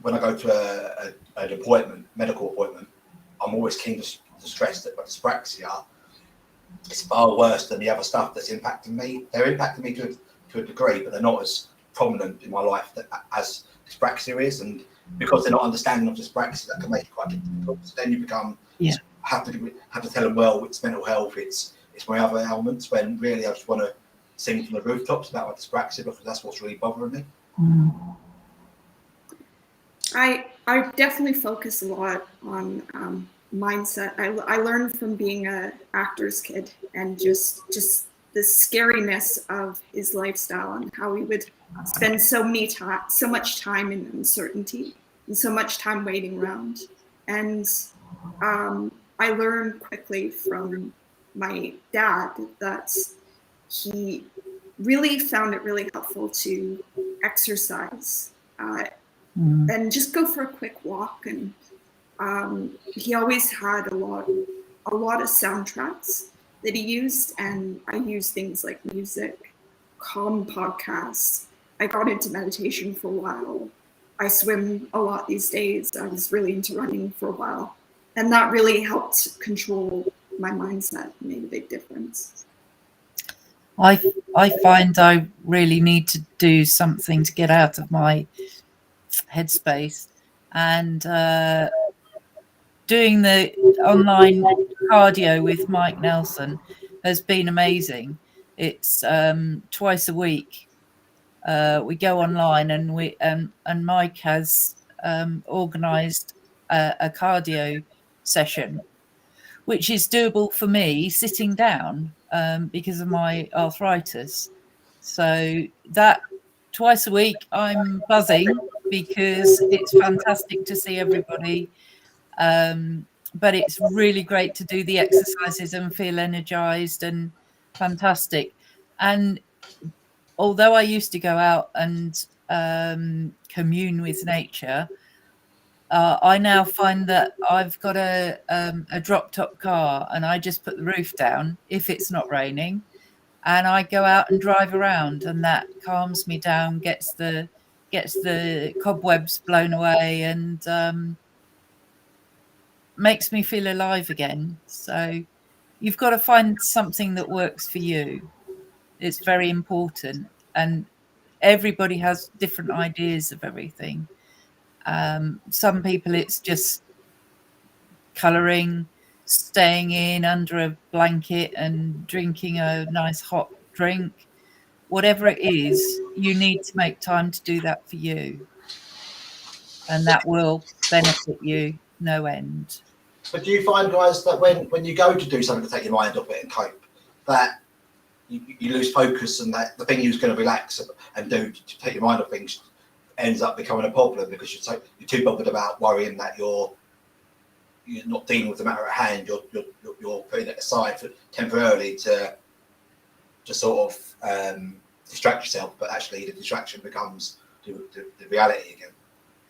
when I go to an appointment, medical appointment, I'm always keen to stress that dyspraxia is far worse than the other stuff that's impacting me. They're impacting me to a degree, but they're not as prominent in my life as dyspraxia is. And because they're not understanding of dyspraxia, that can make it quite difficult. So then you become have to tell them, well, it's mental health, it's my other ailments, when really I just want to sing from the rooftops about my dyspraxia because that's what's really bothering me. I definitely focus a lot on mindset. I learned from being an actor's kid and just the scariness of his lifestyle and how he would spend so much time in uncertainty and so much time waiting around. And I learned quickly from my dad that he really found it really helpful to exercise and just go for a quick walk. And he always had a lot of soundtracks that he used, and I used things like music, calm podcasts. I got into meditation for a while. I swim a lot these days. I was really into running for a while, and that really helped control my mindset and made a big difference. I find I really need to do something to get out of my headspace, and doing the online cardio with Mike Nelson has been amazing. It's twice a week. We go online, and Mike has organised a cardio session, which is doable for me sitting down because of my arthritis. So that twice a week I'm buzzing because it's fantastic to see everybody. But it's really great to do the exercises and feel energized and fantastic. And although I used to go out and commune with nature, I now find that I've got a drop top car, and I just put the roof down if it's not raining, and I go out and drive around, and that calms me down, gets the cobwebs blown away, and makes me feel alive again. So you've got to find something that works for you. It's very important, and everybody has different ideas of everything. Some people it's just colouring, staying in under a blanket and drinking a nice hot drink. Whatever it is, you need to make time to do that for you, and that will benefit you no end. But do you find, guys, that when you go to do something to take your mind off it and cope, that you lose focus, and that the thing you was going to relax and do to take your mind off things ends up becoming a problem because you're too bothered about worrying that you're not dealing with the matter at hand. You're putting it aside temporarily to sort of distract yourself, but actually the distraction becomes the reality again.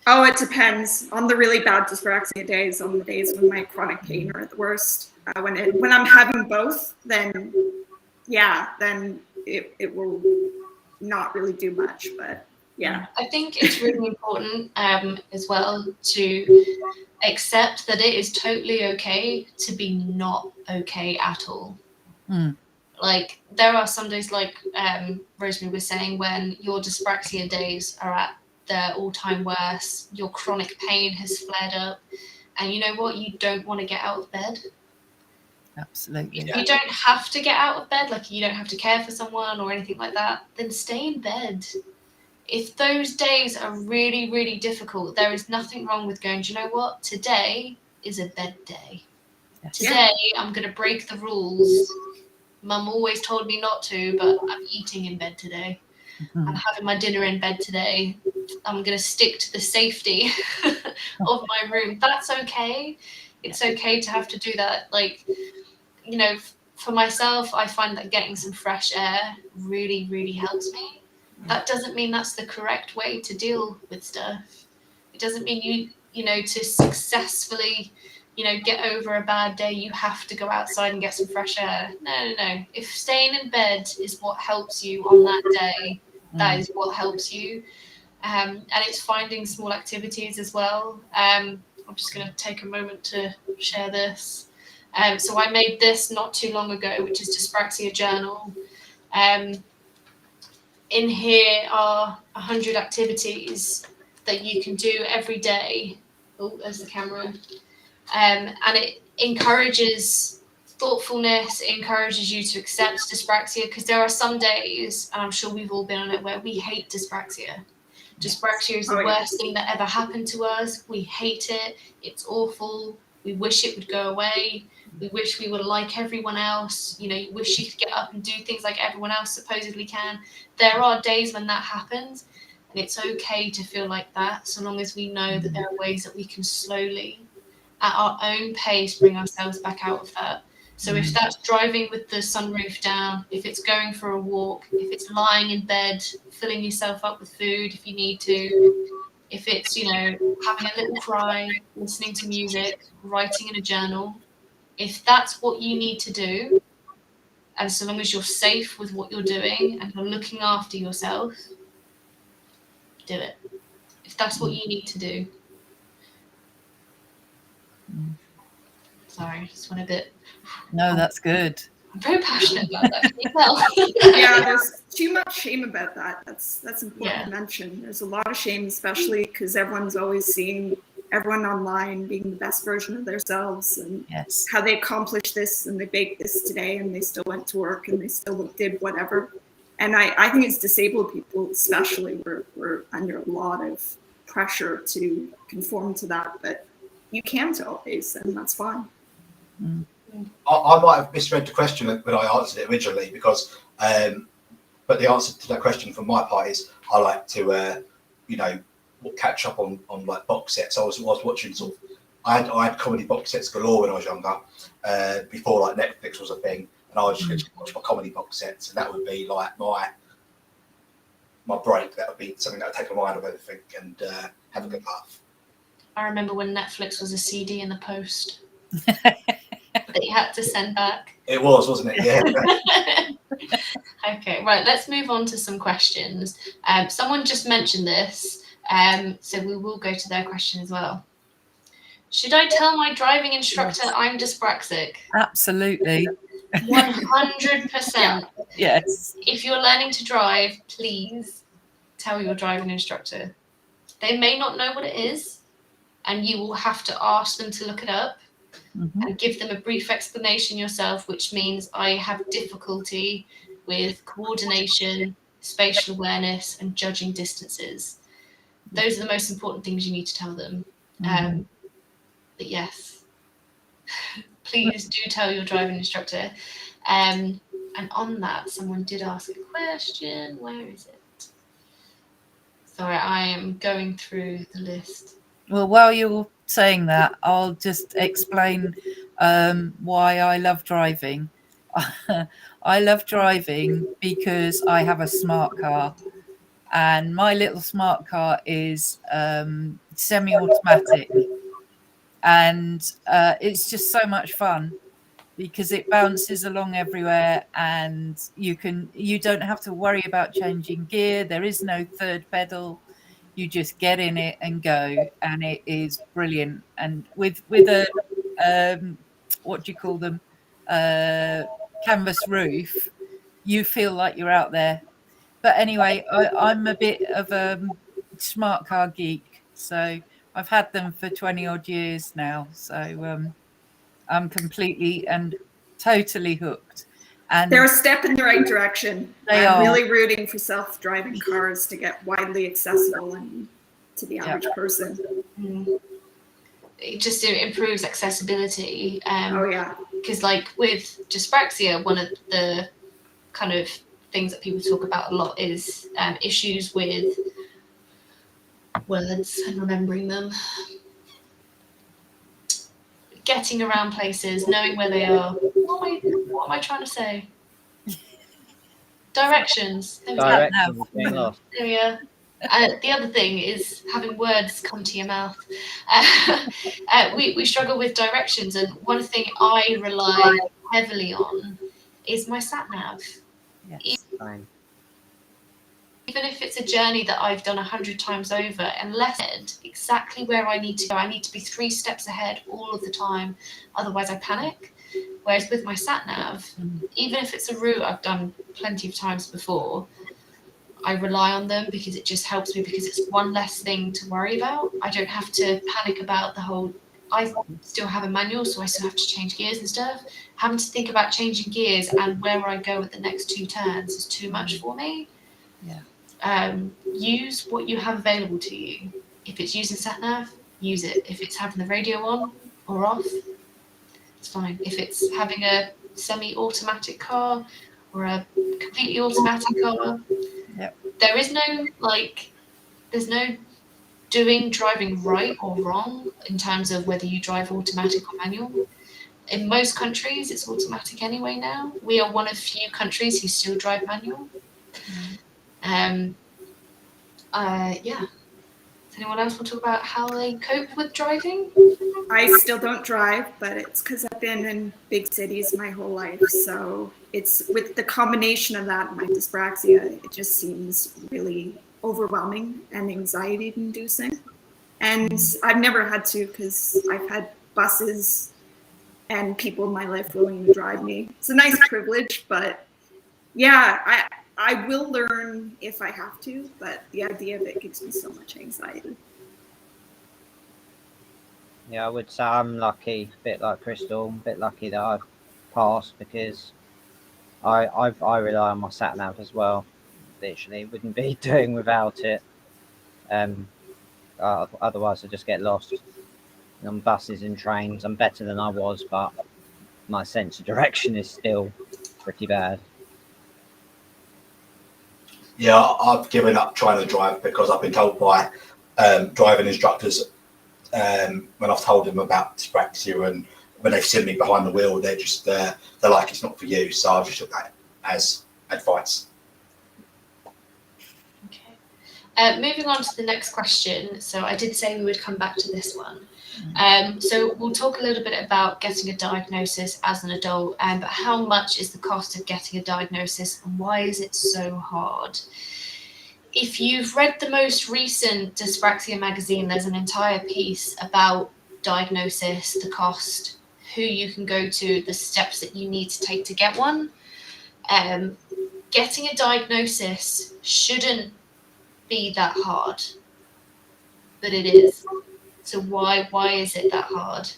Oh, it depends on the really bad dyspraxia days, on the days when my chronic pain are at the worst. When I'm having both, then it will not really do much. But yeah, I think it's really important as well to accept that it is totally okay to be not okay at all. Like there are some days, like Rosemary was saying, when your dyspraxia days are at their all-time worst, your chronic pain has flared up, and you know what, you don't want to get out of bed. Absolutely. You don't have to get out of bed, like you don't have to care for someone or anything like that, then stay in bed. If those days are really, really difficult, there is nothing wrong with going, do you know what, today is a bed day. Yes. Today I'm going to break the rules. Mum always told me not to, but I'm eating in bed today. I'm having my dinner in bed today. I'm going to stick to the safety of my room. That's okay. It's okay to have to do that. Like, you know, For myself, I find that getting some fresh air really, really helps me. That doesn't mean that's the correct way to deal with stuff. It doesn't mean you know, to successfully, you know, get over a bad day, you have to go outside and get some fresh air. No. If staying in bed is what helps you on that day, that is what helps you. And it's finding small activities as well. I'm just going to take a moment to share this. So I made this not too long ago, which is Dyspraxia Journal. In here are 100 activities that you can do every day. Oh, there's the camera. And it encourages thoughtfulness, it encourages you to accept dyspraxia, because there are some days, and I'm sure we've all been on it, where we hate dyspraxia. Dyspraxia is the worst thing that ever happened to us. We hate it. It's awful. We wish it would go away. We wish we were like everyone else. You know, you wish you could get up and do things like everyone else supposedly can. There are days when that happens, and it's okay to feel like that, so long as we know that there are ways that we can slowly, at our own pace, bring ourselves back out of that. So if that's driving with the sunroof down, if it's going for a walk, if it's lying in bed, filling yourself up with food if you need to, if it's, you know, having a little cry, listening to music, writing in a journal, if that's what you need to do, and so long as you're safe with what you're doing and you're looking after yourself, do it. If that's what you need to do. Sorry, just went a bit. No, that's good. I'm very passionate about that. Can you tell? Yeah, there's too much shame about that. That's important to mention. There's a lot of shame, especially because everyone's always seeing everyone online being the best version of themselves, and how they accomplished this and they baked this today and they still went to work and they still did whatever. And I think as disabled people especially, we're under a lot of pressure to conform to that, but you can't always, and that's fine. I might have misread the question when I answered it originally, because but the answer to that question from my part is I like to you know, catch up on like box sets. I was watching sort of, I had comedy box sets galore when I was younger, before like Netflix was a thing, and I was just watch my comedy box sets, and that would be like my break. That would be something that would take my mind off everything and have a good laugh. I remember when Netflix was a CD in the post that you had to send back. It was, wasn't it? Yeah. Okay, right, let's move on to some questions. Someone just mentioned this, so we will go to their question as well. Should I tell my driving instructor I'm dyspraxic? Absolutely. 100%. Yes. If you're learning to drive, please tell your driving instructor. They may not know what it is, and you will have to ask them to look it up and give them a brief explanation yourself, which means I have difficulty with coordination, spatial awareness, and judging distances. Those are the most important things you need to tell them. But yes, please do tell your driving instructor. And on that, someone did ask a question. Where is it? Sorry, I am going through the list. Well, while you're saying that, I'll just explain why I love driving. I love driving because I have a smart car, and my little smart car is semi-automatic, and it's just so much fun because it bounces along everywhere, and you don't have to worry about changing gear. There is no third pedal. You just get in it and go, and it is brilliant. And with a what do you call them, canvas roof, you feel like you're out there. But anyway, I'm a bit of a smart car geek, so I've had them for 20 odd years now, so I'm completely and totally hooked. And they're a step in the right direction. I'm really rooting for self-driving cars to get widely accessible and to the average person. It just improves accessibility. Oh yeah. Because like with dyspraxia, one of the kind of things that people talk about a lot is issues with words and remembering them. Getting around places, knowing where they are. What am I trying to say? Directions. There we go. Directions of being lost. There we are. The other thing is having words come to your mouth. We struggle with directions, and one thing I rely heavily on is my sat nav. Yes. Fine. Even if it's a journey that I've done 100 times over, unless exactly where I need to go, I need to be 3 steps ahead all of the time. Otherwise, I panic. Whereas with my sat nav, even if it's a route I've done plenty of times before, I rely on them because it just helps me, because it's one less thing to worry about. I don't have to panic about the whole. I still have a manual, so I still have to change gears and stuff. Having to think about changing gears and where I go at the next 2 turns is too much for me. Yeah. Use what you have available to you. If it's using sat nav, use it. If it's having the radio on or off, it's fine. If it's having a semi-automatic car or a completely automatic car, Yep. there is no there's no driving right or wrong in terms of whether you drive automatic or manual. In most countries, it's automatic anyway now. We are one of few countries who still drive manual. Yeah. Does anyone else want to talk about how they cope with driving? I still don't drive, but it's because I've been in big cities my whole life. So it's with the combination of that and my dyspraxia, it just seems really overwhelming and anxiety inducing. And I've never had to, because I've had buses and people in my life willing to drive me. It's a nice privilege, but yeah, I will learn if I have to, but the idea of it gives me so much anxiety. Yeah, I would say I'm lucky, a bit like Crystal, a bit lucky that I've passed, because I rely on my sat nav as well. Literally, wouldn't be doing without it. Otherwise, I just get lost. And on buses and trains, I'm better than I was, but my sense of direction is still pretty bad. Yeah, I've given up trying to drive because I've been told by driving instructors when I've told them about dyspraxia, and when they've seen me behind the wheel, they're just they're like, it's not for you. So I've just took that as advice. Okay. Moving on to the next question. So I did say we would come back to this one. So we'll talk a little bit about getting a diagnosis as an adult, but how much is the cost of getting a diagnosis and why is it so hard? If you've read the most recent Dyspraxia magazine, there's an entire piece about diagnosis, the cost, who you can go to, the steps that you need to take to get one. Getting a diagnosis shouldn't be that hard, but it is. So why is it that hard?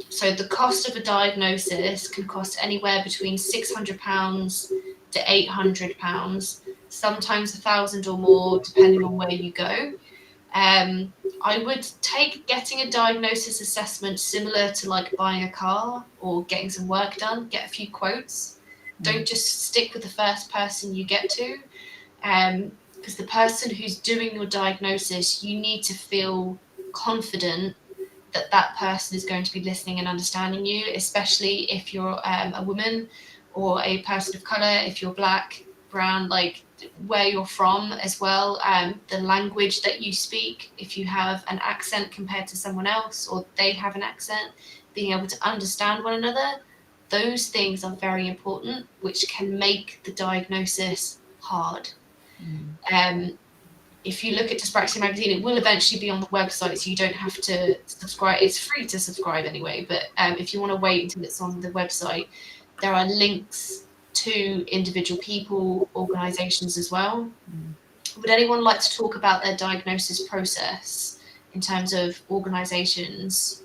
So the cost of a diagnosis can cost anywhere between £600 to £800, sometimes £1,000 or more, depending on where you go. I would take getting a diagnosis assessment similar to like buying a car or getting some work done. Get a few quotes. Don't just stick with the first person you get to, because the person who's doing your diagnosis, you need to feel confident that that person is going to be listening and understanding you, especially if you're a woman or a person of color, if you're black, brown, like where you're from as well, the language that you speak, if you have an accent compared to someone else or they have an accent, being able to understand one another, those things are very important, which can make the diagnosis hard. If you look at Dyspraxia magazine, it will eventually be on the website, so you don't have to subscribe. It's free to subscribe anyway, but if you want to wait until it's on the website, there are links to individual people, organisations as well. Would anyone like to talk about their diagnosis process in terms of organisations?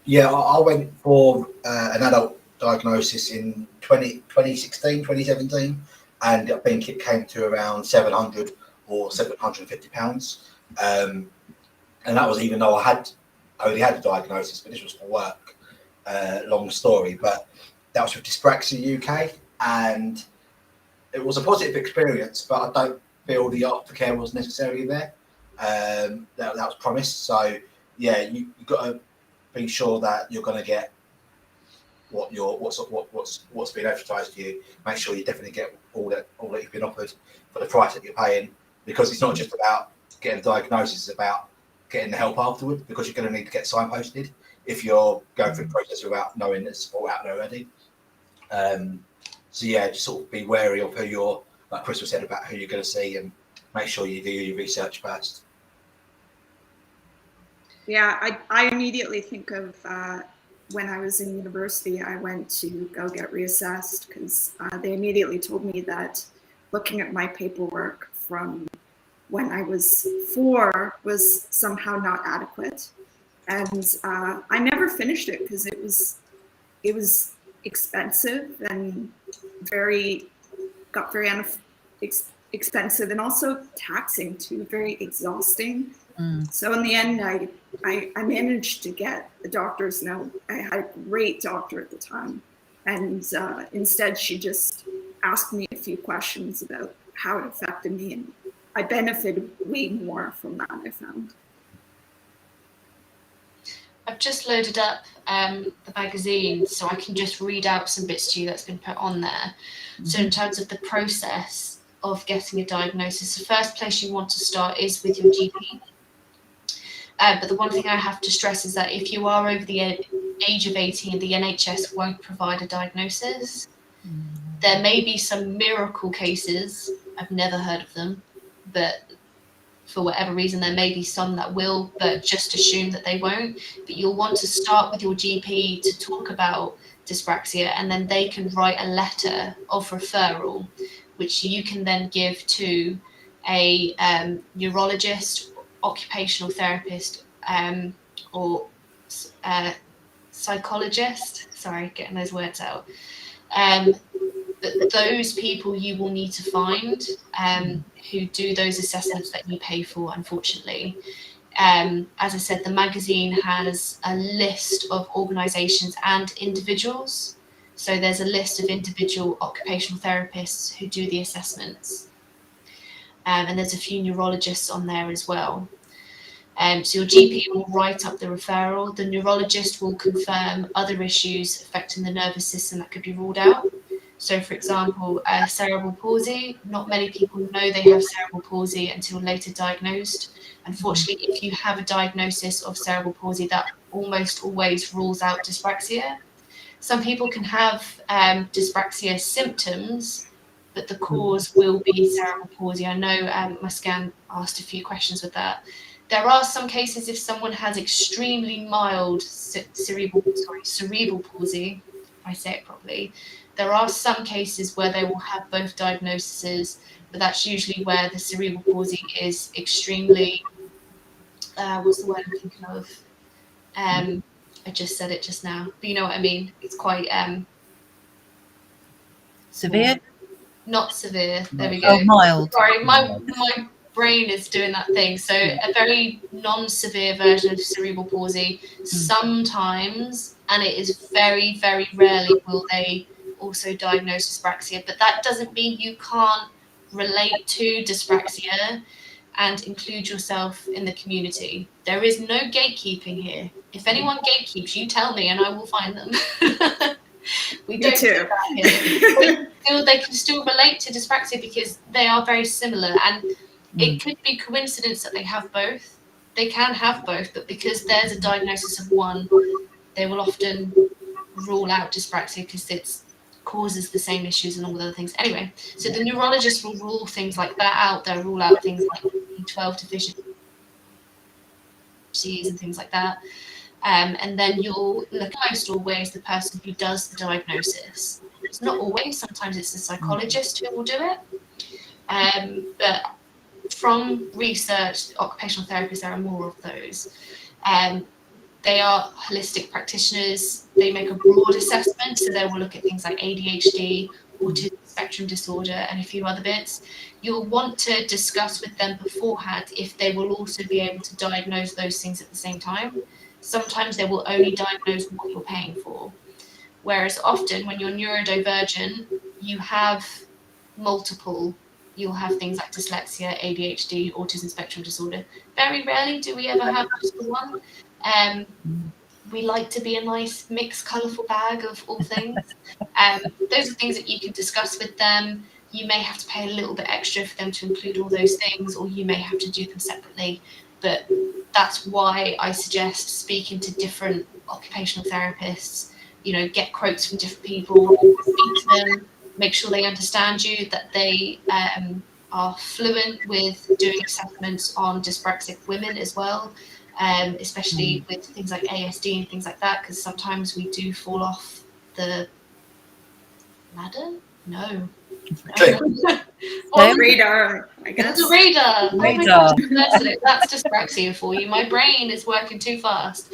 Yeah, I went for an adult diagnosis in 2016, 2017, and I think it came to around £700 or £750. And that was even though I only had a diagnosis, but this was for work. Long story, but that was with Dyspraxia UK, and it was a positive experience, but I don't feel the aftercare was necessarily there. That was promised. So yeah, you got to be sure that you're going to get what's been advertised to you. Make sure you definitely get all that you've been offered for the price that you're paying, because it's not just about getting a diagnosis, it's about getting the help afterwards, because you're going to need to get signposted if you're going through the process without knowing there's support out there already. So yeah, just sort of be wary of who you're, like Chris was said, about who you're going to see, and make sure you do your research first. Yeah, I immediately think of when I was in university, I went to go get reassessed because they immediately told me that looking at my paperwork from when I was 4 was somehow not adequate. And I never finished it because it was expensive and got very expensive and also taxing too, very exhausting. So in the end, I managed to get a doctor's note. I had a great doctor at the time. And instead, she just asked me a few questions about how it affected me. And I benefited way more from that, I found. I've just loaded up the magazine so I can just read out some bits to you that's been put on there. So in terms of the process of getting a diagnosis, the first place you want to start is with your GP. But the one thing I have to stress is that if you are over the age of 18, the NHS won't provide a diagnosis. There may be some miracle cases, I've never heard of them, but for whatever reason, there may be some that will, but just assume that they won't. But you'll want to start with your GP to talk about dyspraxia, and then they can write a letter of referral, which you can then give to a neurologist, occupational therapist, or psychologist. Sorry, getting those words out. But those people you will need to find who do those assessments that you pay for, unfortunately. As I said, the magazine has a list of organisations and individuals. So there's a list of individual occupational therapists who do the assessments. And there's a few neurologists on there as well. So your GP will write up the referral. The neurologist will confirm other issues affecting the nervous system that could be ruled out. So, for example, cerebral palsy. Not many people know they have cerebral palsy until later diagnosed. Unfortunately, if you have a diagnosis of cerebral palsy, that almost always rules out dyspraxia. Some people can have dyspraxia symptoms, but the cause will be cerebral palsy. I know my scan asked a few questions with that. There are some cases if someone has extremely mild cerebral palsy, if I say it properly. There are some cases where they will have both diagnoses, but that's usually where the cerebral palsy is extremely, what's the word I'm thinking of? I just said it just now, but you know what I mean? It's quite... severe? Not severe, there we go. Oh, mild. Sorry, my brain is doing that thing. So a very non-severe version of cerebral palsy, sometimes, and it is very, very rarely will they also diagnose dyspraxia, but that doesn't mean you can't relate to dyspraxia and include yourself in the community. There is no gatekeeping here. If anyone gatekeeps, you tell me and I will find them. We don't do that here. They can still relate to dyspraxia because they are very similar, and it could be coincidence that they have both. They can have both, but because there's a diagnosis of one, they will often rule out dyspraxia because it causes the same issues and all the other things. Anyway, so the neurologist will rule things like that out. They'll rule out things like B12 deficiencies and things like that. And then you'll look almost always the person who does the diagnosis. It's not always, sometimes it's the psychologist who will do it. But from research, occupational therapists, there are more of those. They are holistic practitioners. They make a broad assessment, so they will look at things like ADHD, autism spectrum disorder, and a few other bits. You'll want to discuss with them beforehand if they will also be able to diagnose those things at the same time. Sometimes they will only diagnose what you're paying for. Whereas often when you're neurodivergent, you have multiple. You'll have things like dyslexia, ADHD, autism spectrum disorder. Very rarely do we ever have just the one. we like to be a nice mixed, colourful bag of all things. Those are things that you can discuss with them. You may have to pay a little bit extra for them to include all those things, or you may have to do them separately. But that's why I suggest speaking to different occupational therapists. Get quotes from different people, speak to them, make sure they understand you, that they are fluent with doing assessments on dyspraxic women as well, especially with things like ASD and things like that, because sometimes we do fall off the ladder. No. Well, radar, I guess. The radar. Oh my Radar. gosh, that's dyspraxia for you. My brain is working too fast.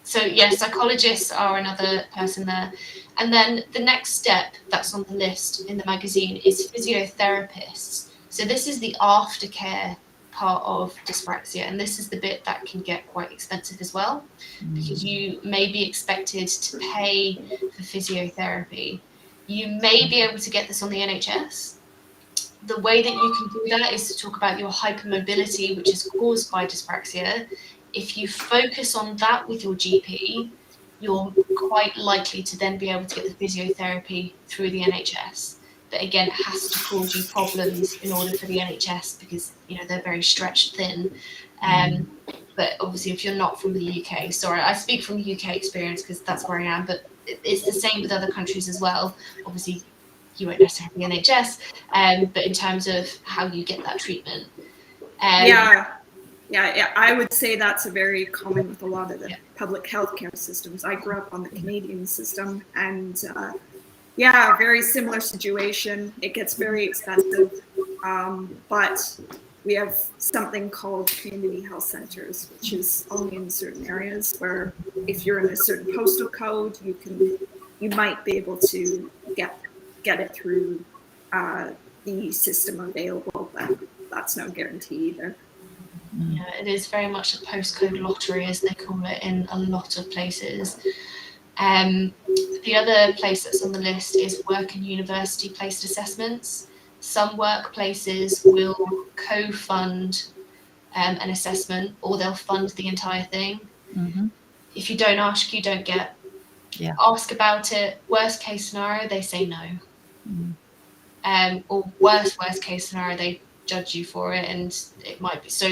So yeah, psychologists are another person there. And then the next step that's on the list in the magazine is physiotherapists. So this is the aftercare part of dyspraxia, and this is the bit that can get quite expensive as well, because you may be expected to pay for physiotherapy. You may be able to get this on the NHS. The way that you can do that is to talk about your hypermobility, which is caused by dyspraxia. If you focus on that with your GP, you're quite likely to then be able to get the physiotherapy through the NHS. But again, it has to cause you problems in order for the NHS, because they're very stretched thin. But obviously, if you're not from the UK, sorry, I speak from UK experience because that's where I am, but it's the same with other countries as well. Obviously, you won't necessarily be NHS, but in terms of how you get that treatment. Yeah, I would say that's a very common with a lot of the public healthcare systems. I grew up on the Canadian system, and very similar situation. It gets very expensive, but we have something called community health centers, which is only in certain areas where if you're in a certain postal code, you might be able to get it through the system available, but that's no guarantee either. Yeah, it is very much a postcode lottery, as they call it in a lot of places. The other place that's on the list is work and university placed assessments. Some workplaces will co-fund an assessment, or they'll fund the entire thing. If you don't ask, you don't get. Ask about it. Worst case scenario, they say no. Or worst case scenario, they judge you for it, and it might be so.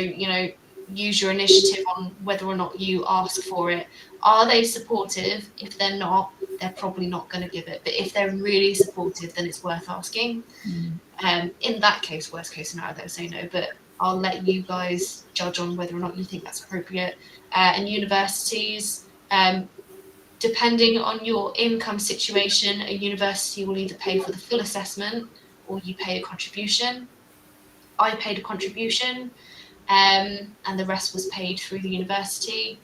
Use your initiative on whether or not you ask for it. Are they supportive? If they're not, they're probably not going to give it. But if they're really supportive, then it's worth asking. In that case, worst case scenario, they'll say no. But I'll let you guys judge on whether or not you think that's appropriate. And universities, depending on your income situation, a university will either pay for the full assessment or you pay a contribution. I paid a contribution, and the rest was paid through the university.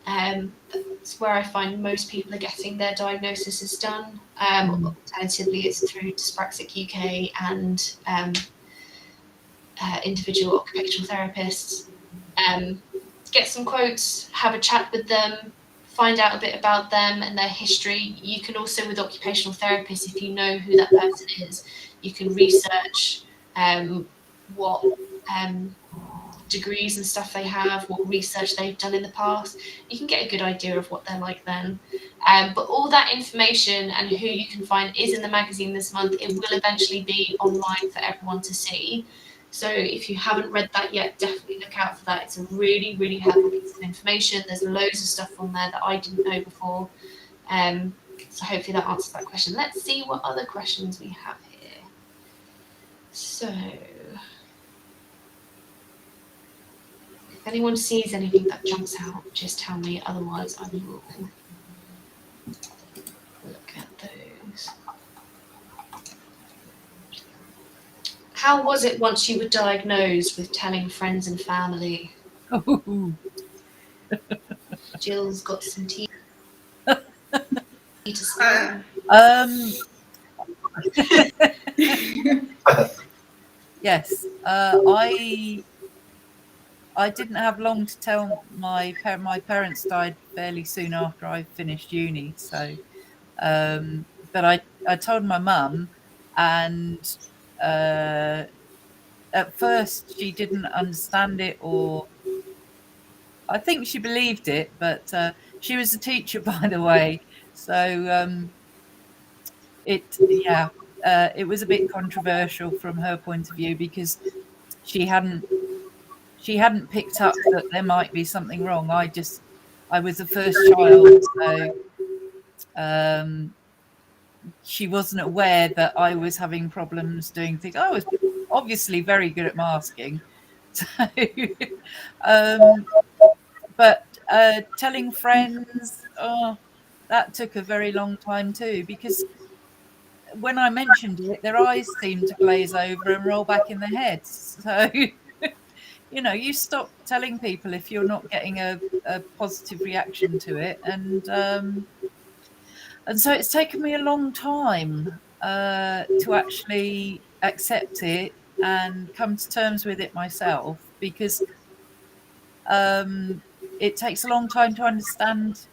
That's where I find most people are getting their diagnosis done. Alternatively, it's through Dyspraxic UK and individual occupational therapists. Get some quotes, have a chat with them, find out a bit about them and their history. You can also, with occupational therapists, if you know who that person is, you can research what degrees and stuff they have, what research they've done in the past. You can get a good idea of what they're like then. But all that information and who you can find is in the magazine this month. It will eventually be online for everyone to see. So if you haven't read that yet, definitely look out for that. It's a really, really helpful piece of information. There's loads of stuff on there that I didn't know before. So hopefully that answers that question. Let's see what other questions we have here. So if anyone sees anything that jumps out, just tell me. Otherwise, I will look at those. How was it once you were diagnosed with telling friends and family? Jill's got some tea to spill. Yes, I didn't have long to tell my parents died fairly soon after I finished uni. So, but I told my mum, and at first she didn't understand it, or I think she believed it, but she was a teacher, by the way. So it was a bit controversial from her point of view, because she hadn't picked up that there might be something wrong. I was the first child, so she wasn't aware that I was having problems doing things. I was obviously very good at masking. So, but telling friends, that took a very long time too, because when I mentioned it, their eyes seemed to glaze over and roll back in their heads. So, you stop telling people if you're not getting a positive reaction to it. And so it's taken me a long time to actually accept it and come to terms with it myself, because it takes a long time to understand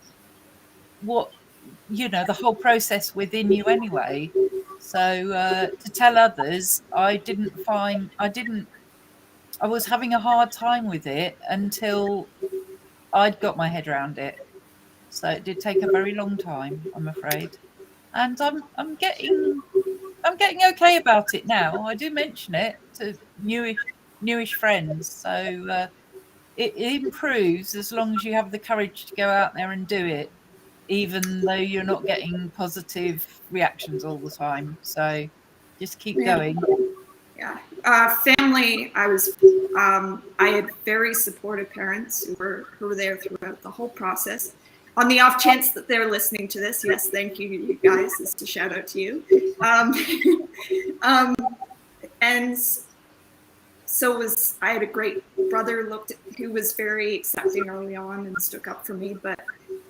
what, the whole process within you anyway. So to tell others, I was having a hard time with it until I'd got my head around it. So it did take a very long time, I'm afraid. And I'm getting okay about it now. I do mention it to newish friends. So it improves as long as you have the courage to go out there and do it, even though you're not getting positive reactions all the time. So just keep going. Yeah. Family, I had very supportive parents who were there throughout the whole process. On the off chance that they're listening to this, yes, thank you guys. This is a shout out to you. And so I had a great brother who was very accepting early on and stuck up for me, but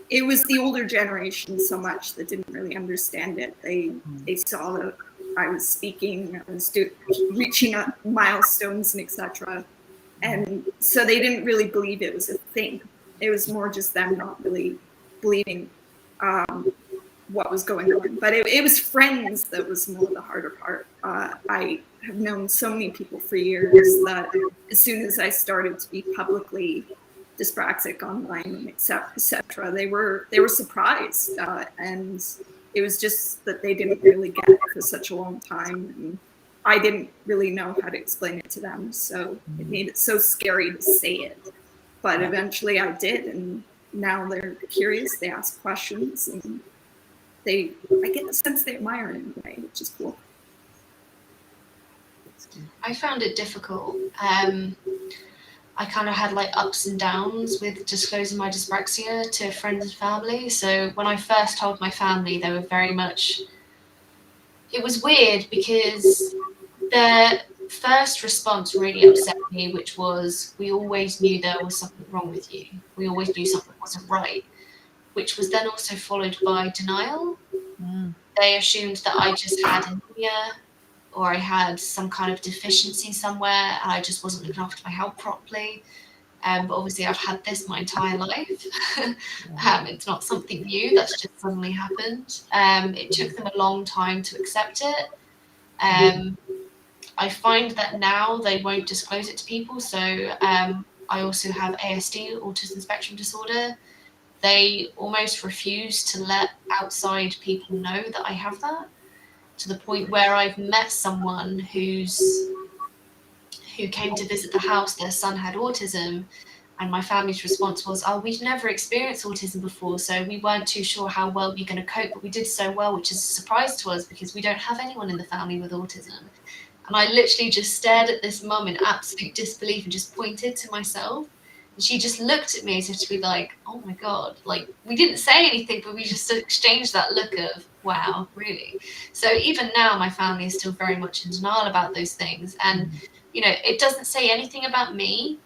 it was the older generation so much that didn't really understand it. They saw that I was speaking, I was reaching up milestones and etc. And so they didn't really believe it was a thing. It was more just them not really believing what was going on. But it was friends that was more the harder part. I have known so many people for years that as soon as I started to be publicly dyspraxic online, etc., they were surprised, and it was just that they didn't really get it for such a long time, and I didn't really know how to explain it to them, so it made it so scary to say it. But eventually I did, and now they're curious, they ask questions, and I get the sense they admire it in a way, which is cool. I found it difficult. I kind of had like ups and downs with disclosing my dyspraxia to friends and family. So when I first told my family, they were very much, it was weird because their first response really upset me, which was, we always knew there was something wrong with you. We always knew something wasn't right, which was then also followed by denial. They assumed that I just had anemia, or I had some kind of deficiency somewhere and I just wasn't looking after my health properly. But obviously I've had this my entire life. It's not something new, that's just suddenly happened. It took them a long time to accept it. I find that now they won't disclose it to people. So I also have ASD, autism spectrum disorder. They almost refuse to let outside people know that I have that, to the point where I've met someone who came to visit the house. Their son had autism, and my family's response was, oh, we've never experienced autism before, so we weren't too sure how well we're going to cope, but we did so well, which is a surprise to us because we don't have anyone in the family with autism. And I literally just stared at this mum in absolute disbelief and just pointed to myself. And she just looked at me as if to be like, oh my God, like we didn't say anything, but we just exchanged that look of, wow, really? So even now, my family is still very much in denial about those things. And, it doesn't say anything about me.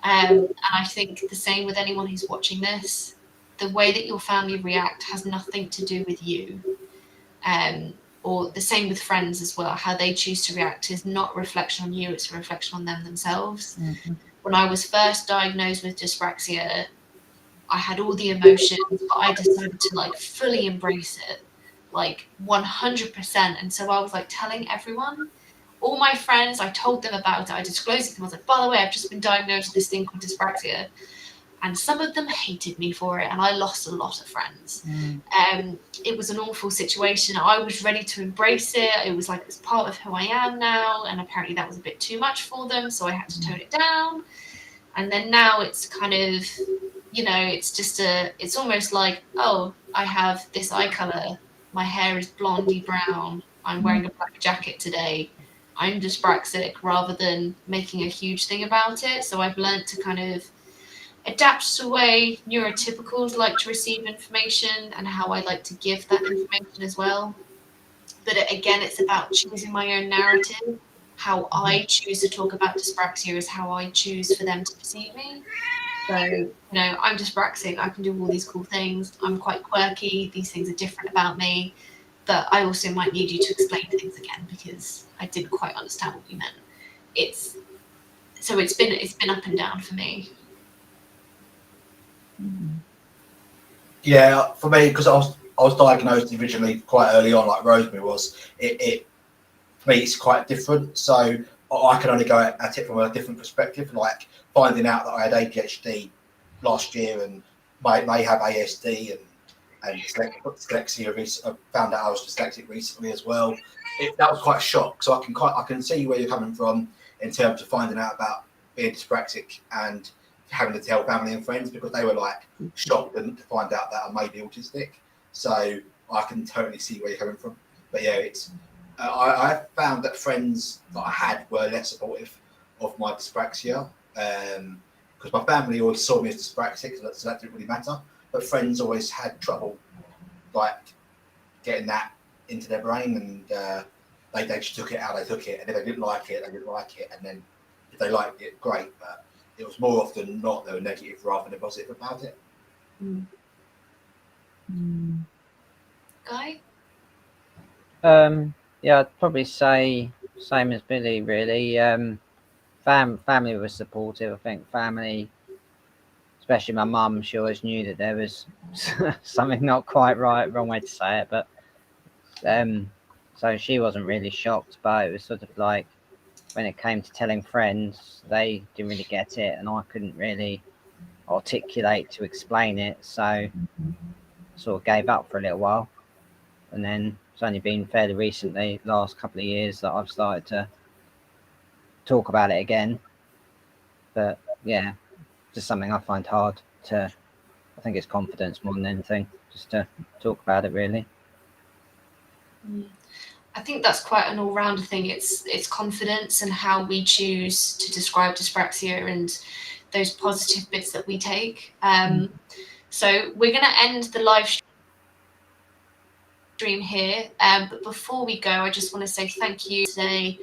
And I think the same with anyone who's watching this. The way that your family react has nothing to do with you. Or the same with friends as well. How they choose to react is not a reflection on you, it's a reflection on them themselves. When I was first diagnosed with dyspraxia, I had all the emotions, but I decided to fully embrace it, 100%. And so I was telling everyone, all my friends, I told them about it, I disclosed it to them. I was like, by the way, I've just been diagnosed with this thing called dyspraxia. and some of them hated me for it, and I lost a lot of friends. It was an awful situation. I was ready to embrace it. It was like it's part of who I am now, and apparently that was a bit too much for them, so I had to tone it down. And then now it's kind of, you know, it's almost like, oh, I have this eye color, my hair is blondie brown, I'm wearing a black jacket today, I'm dyspraxic, rather than making a huge thing about it. So I've learned to kind of adapt to the way neurotypicals like to receive information and how I like to give that information as well. But again, it's about choosing my own narrative. How I choose to talk about dyspraxia is how I choose for them to perceive me. So, you know, I'm dyspraxic, I can do all these cool things, I'm quite quirky, these things are different about me, but I also might need you to explain things again because I didn't quite understand what you meant. It's been up and down for me. Yeah, for me, because I was diagnosed originally quite early on, like Rosemary was. It for me, it's quite different. So I can only go at it from a different perspective. Like finding out that I had ADHD last year and may have ASD and dyslexia. I found out I was dyslexic recently as well. That was quite a shock. So I can see where you're coming from in terms of finding out about being dyspraxic and having to tell family and friends, because they were like shocked to find out that I may be autistic. So I can totally see where you're coming from. But yeah, it's I found that friends that I had were less supportive of my dyspraxia, because my family always saw me as dyspraxic, so that didn't really matter. But friends always had trouble like getting that into their brain, and they just took it how they took it, and if they didn't like it, they didn't like it, and then if they liked it, great. But it was more often than not they were negative rather than positive about it. Guy? Yeah, I'd probably say same as Billy, really. Family was supportive. I think family, especially my mum, she always knew that there was something not quite right, wrong way to say it, but so she wasn't really shocked, but it was sort of like when it came to telling friends, they didn't really get it, and I couldn't really articulate to explain it, so sort of gave up for a little while. And then it's only been fairly recently, last couple of years, that I've started to talk about it again. But yeah, just something I find hard to, I think it's confidence more than anything, just to talk about it, really. I think that's quite an all-rounder thing. It's confidence and how we choose to describe dyspraxia and those positive bits that we take. So we're going to end the live stream here, but before we go, I just want to say thank you today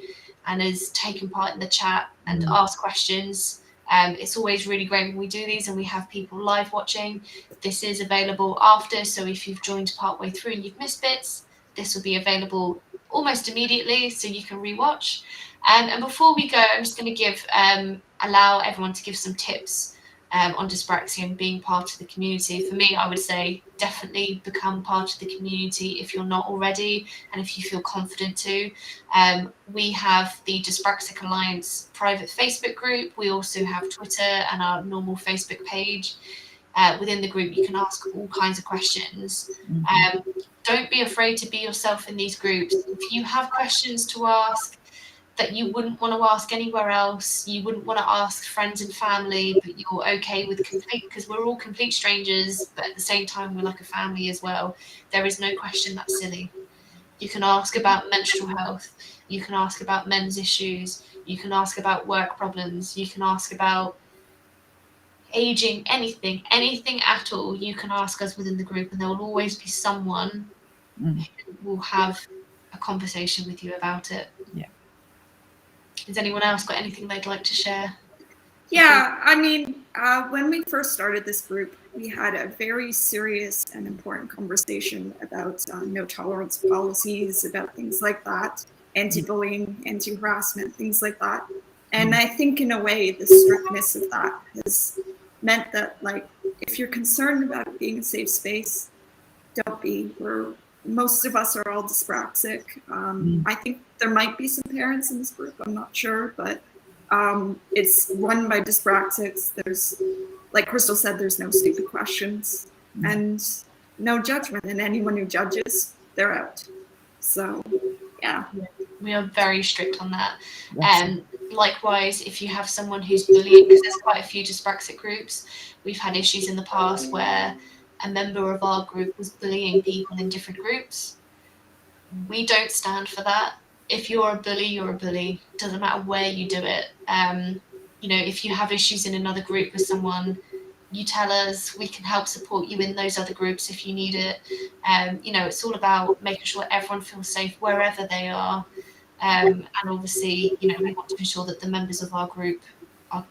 and has taken part in the chat and asked questions. It's always really great when we do these and we have people live watching. This is available after, so if you've joined partway through and you've missed bits, this will be available almost immediately, so you can rewatch. And before we go, I'm just going to allow everyone to give some tips on dyspraxia and being part of the community. For me, I would say definitely become part of the community if you're not already, and if you feel confident to. We have the Dyspraxic Alliance private Facebook group. We also have Twitter and our normal Facebook page. Within the group, you can ask all kinds of questions. Don't be afraid to be yourself in these groups. If you have questions to ask that you wouldn't want to ask anywhere else, you wouldn't want to ask friends and family, but you're okay with because we're all complete strangers, but at the same time, we're like a family as well. There is no question that's silly. You can ask about menstrual health. You can ask about men's issues. You can ask about work problems. You can ask about aging, anything at all. You can ask us within the group, and there will always be someone who will have a conversation with you about it. Yeah. Has anyone else got anything they'd like to share? Yeah, I mean, when we first started this group, we had a very serious and important conversation about no tolerance policies, about things like that, anti-bullying, anti-harassment, things like that. And I think in a way, the strictness of that has meant that, like, if you're concerned about it being a safe space, don't be. Most of us are all dyspraxic. I think there might be some parents in this group, I'm not sure, but it's run by dyspraxics. There's like Crystal said, there's no stupid questions and no judgment, and anyone who judges, they're out. So, yeah. We are very strict on that. Yes. Likewise, if you have someone who's bullying, because there's quite a few dyspraxic groups, we've had issues in the past where a member of our group was bullying people in different groups. We don't stand for that. If you're a bully, you're a bully. Doesn't matter where you do it. You know, if you have issues in another group with someone, you tell us, we can help support you in those other groups if you need it. You know, it's all about making sure everyone feels safe wherever they are. And obviously, you know, we want to ensure that the members of our group are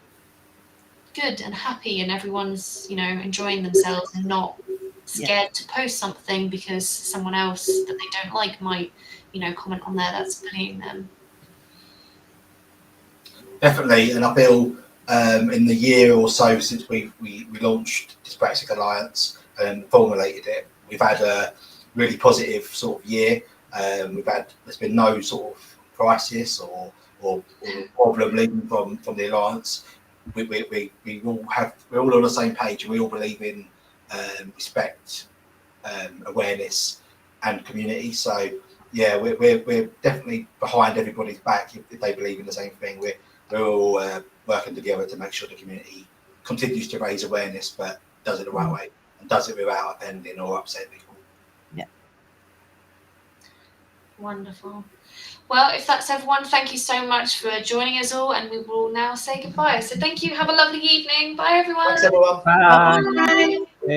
good and happy and everyone's, you know, enjoying themselves and not scared to post something because someone else that they don't like might, you know, comment on there that's bullying them. Definitely, and I feel in the year or so since we launched Dyspraxic Alliance and formulated it, we've had a really positive sort of year. There's been no sort of crisis or problem leading from the alliance. We're all on the same page, and we all believe in respect, awareness, and community. So yeah, we're definitely behind everybody's back if they believe in the same thing. We're all working together to make sure the community continues to raise awareness, but does it the right way and does it without offending or upsetting people. Yeah. Wonderful. Well, if that's everyone, thank you so much for joining us all, and we will now say goodbye. So thank you. Have a lovely evening. Bye, everyone. Thanks, everyone. Bye. Bye. Bye.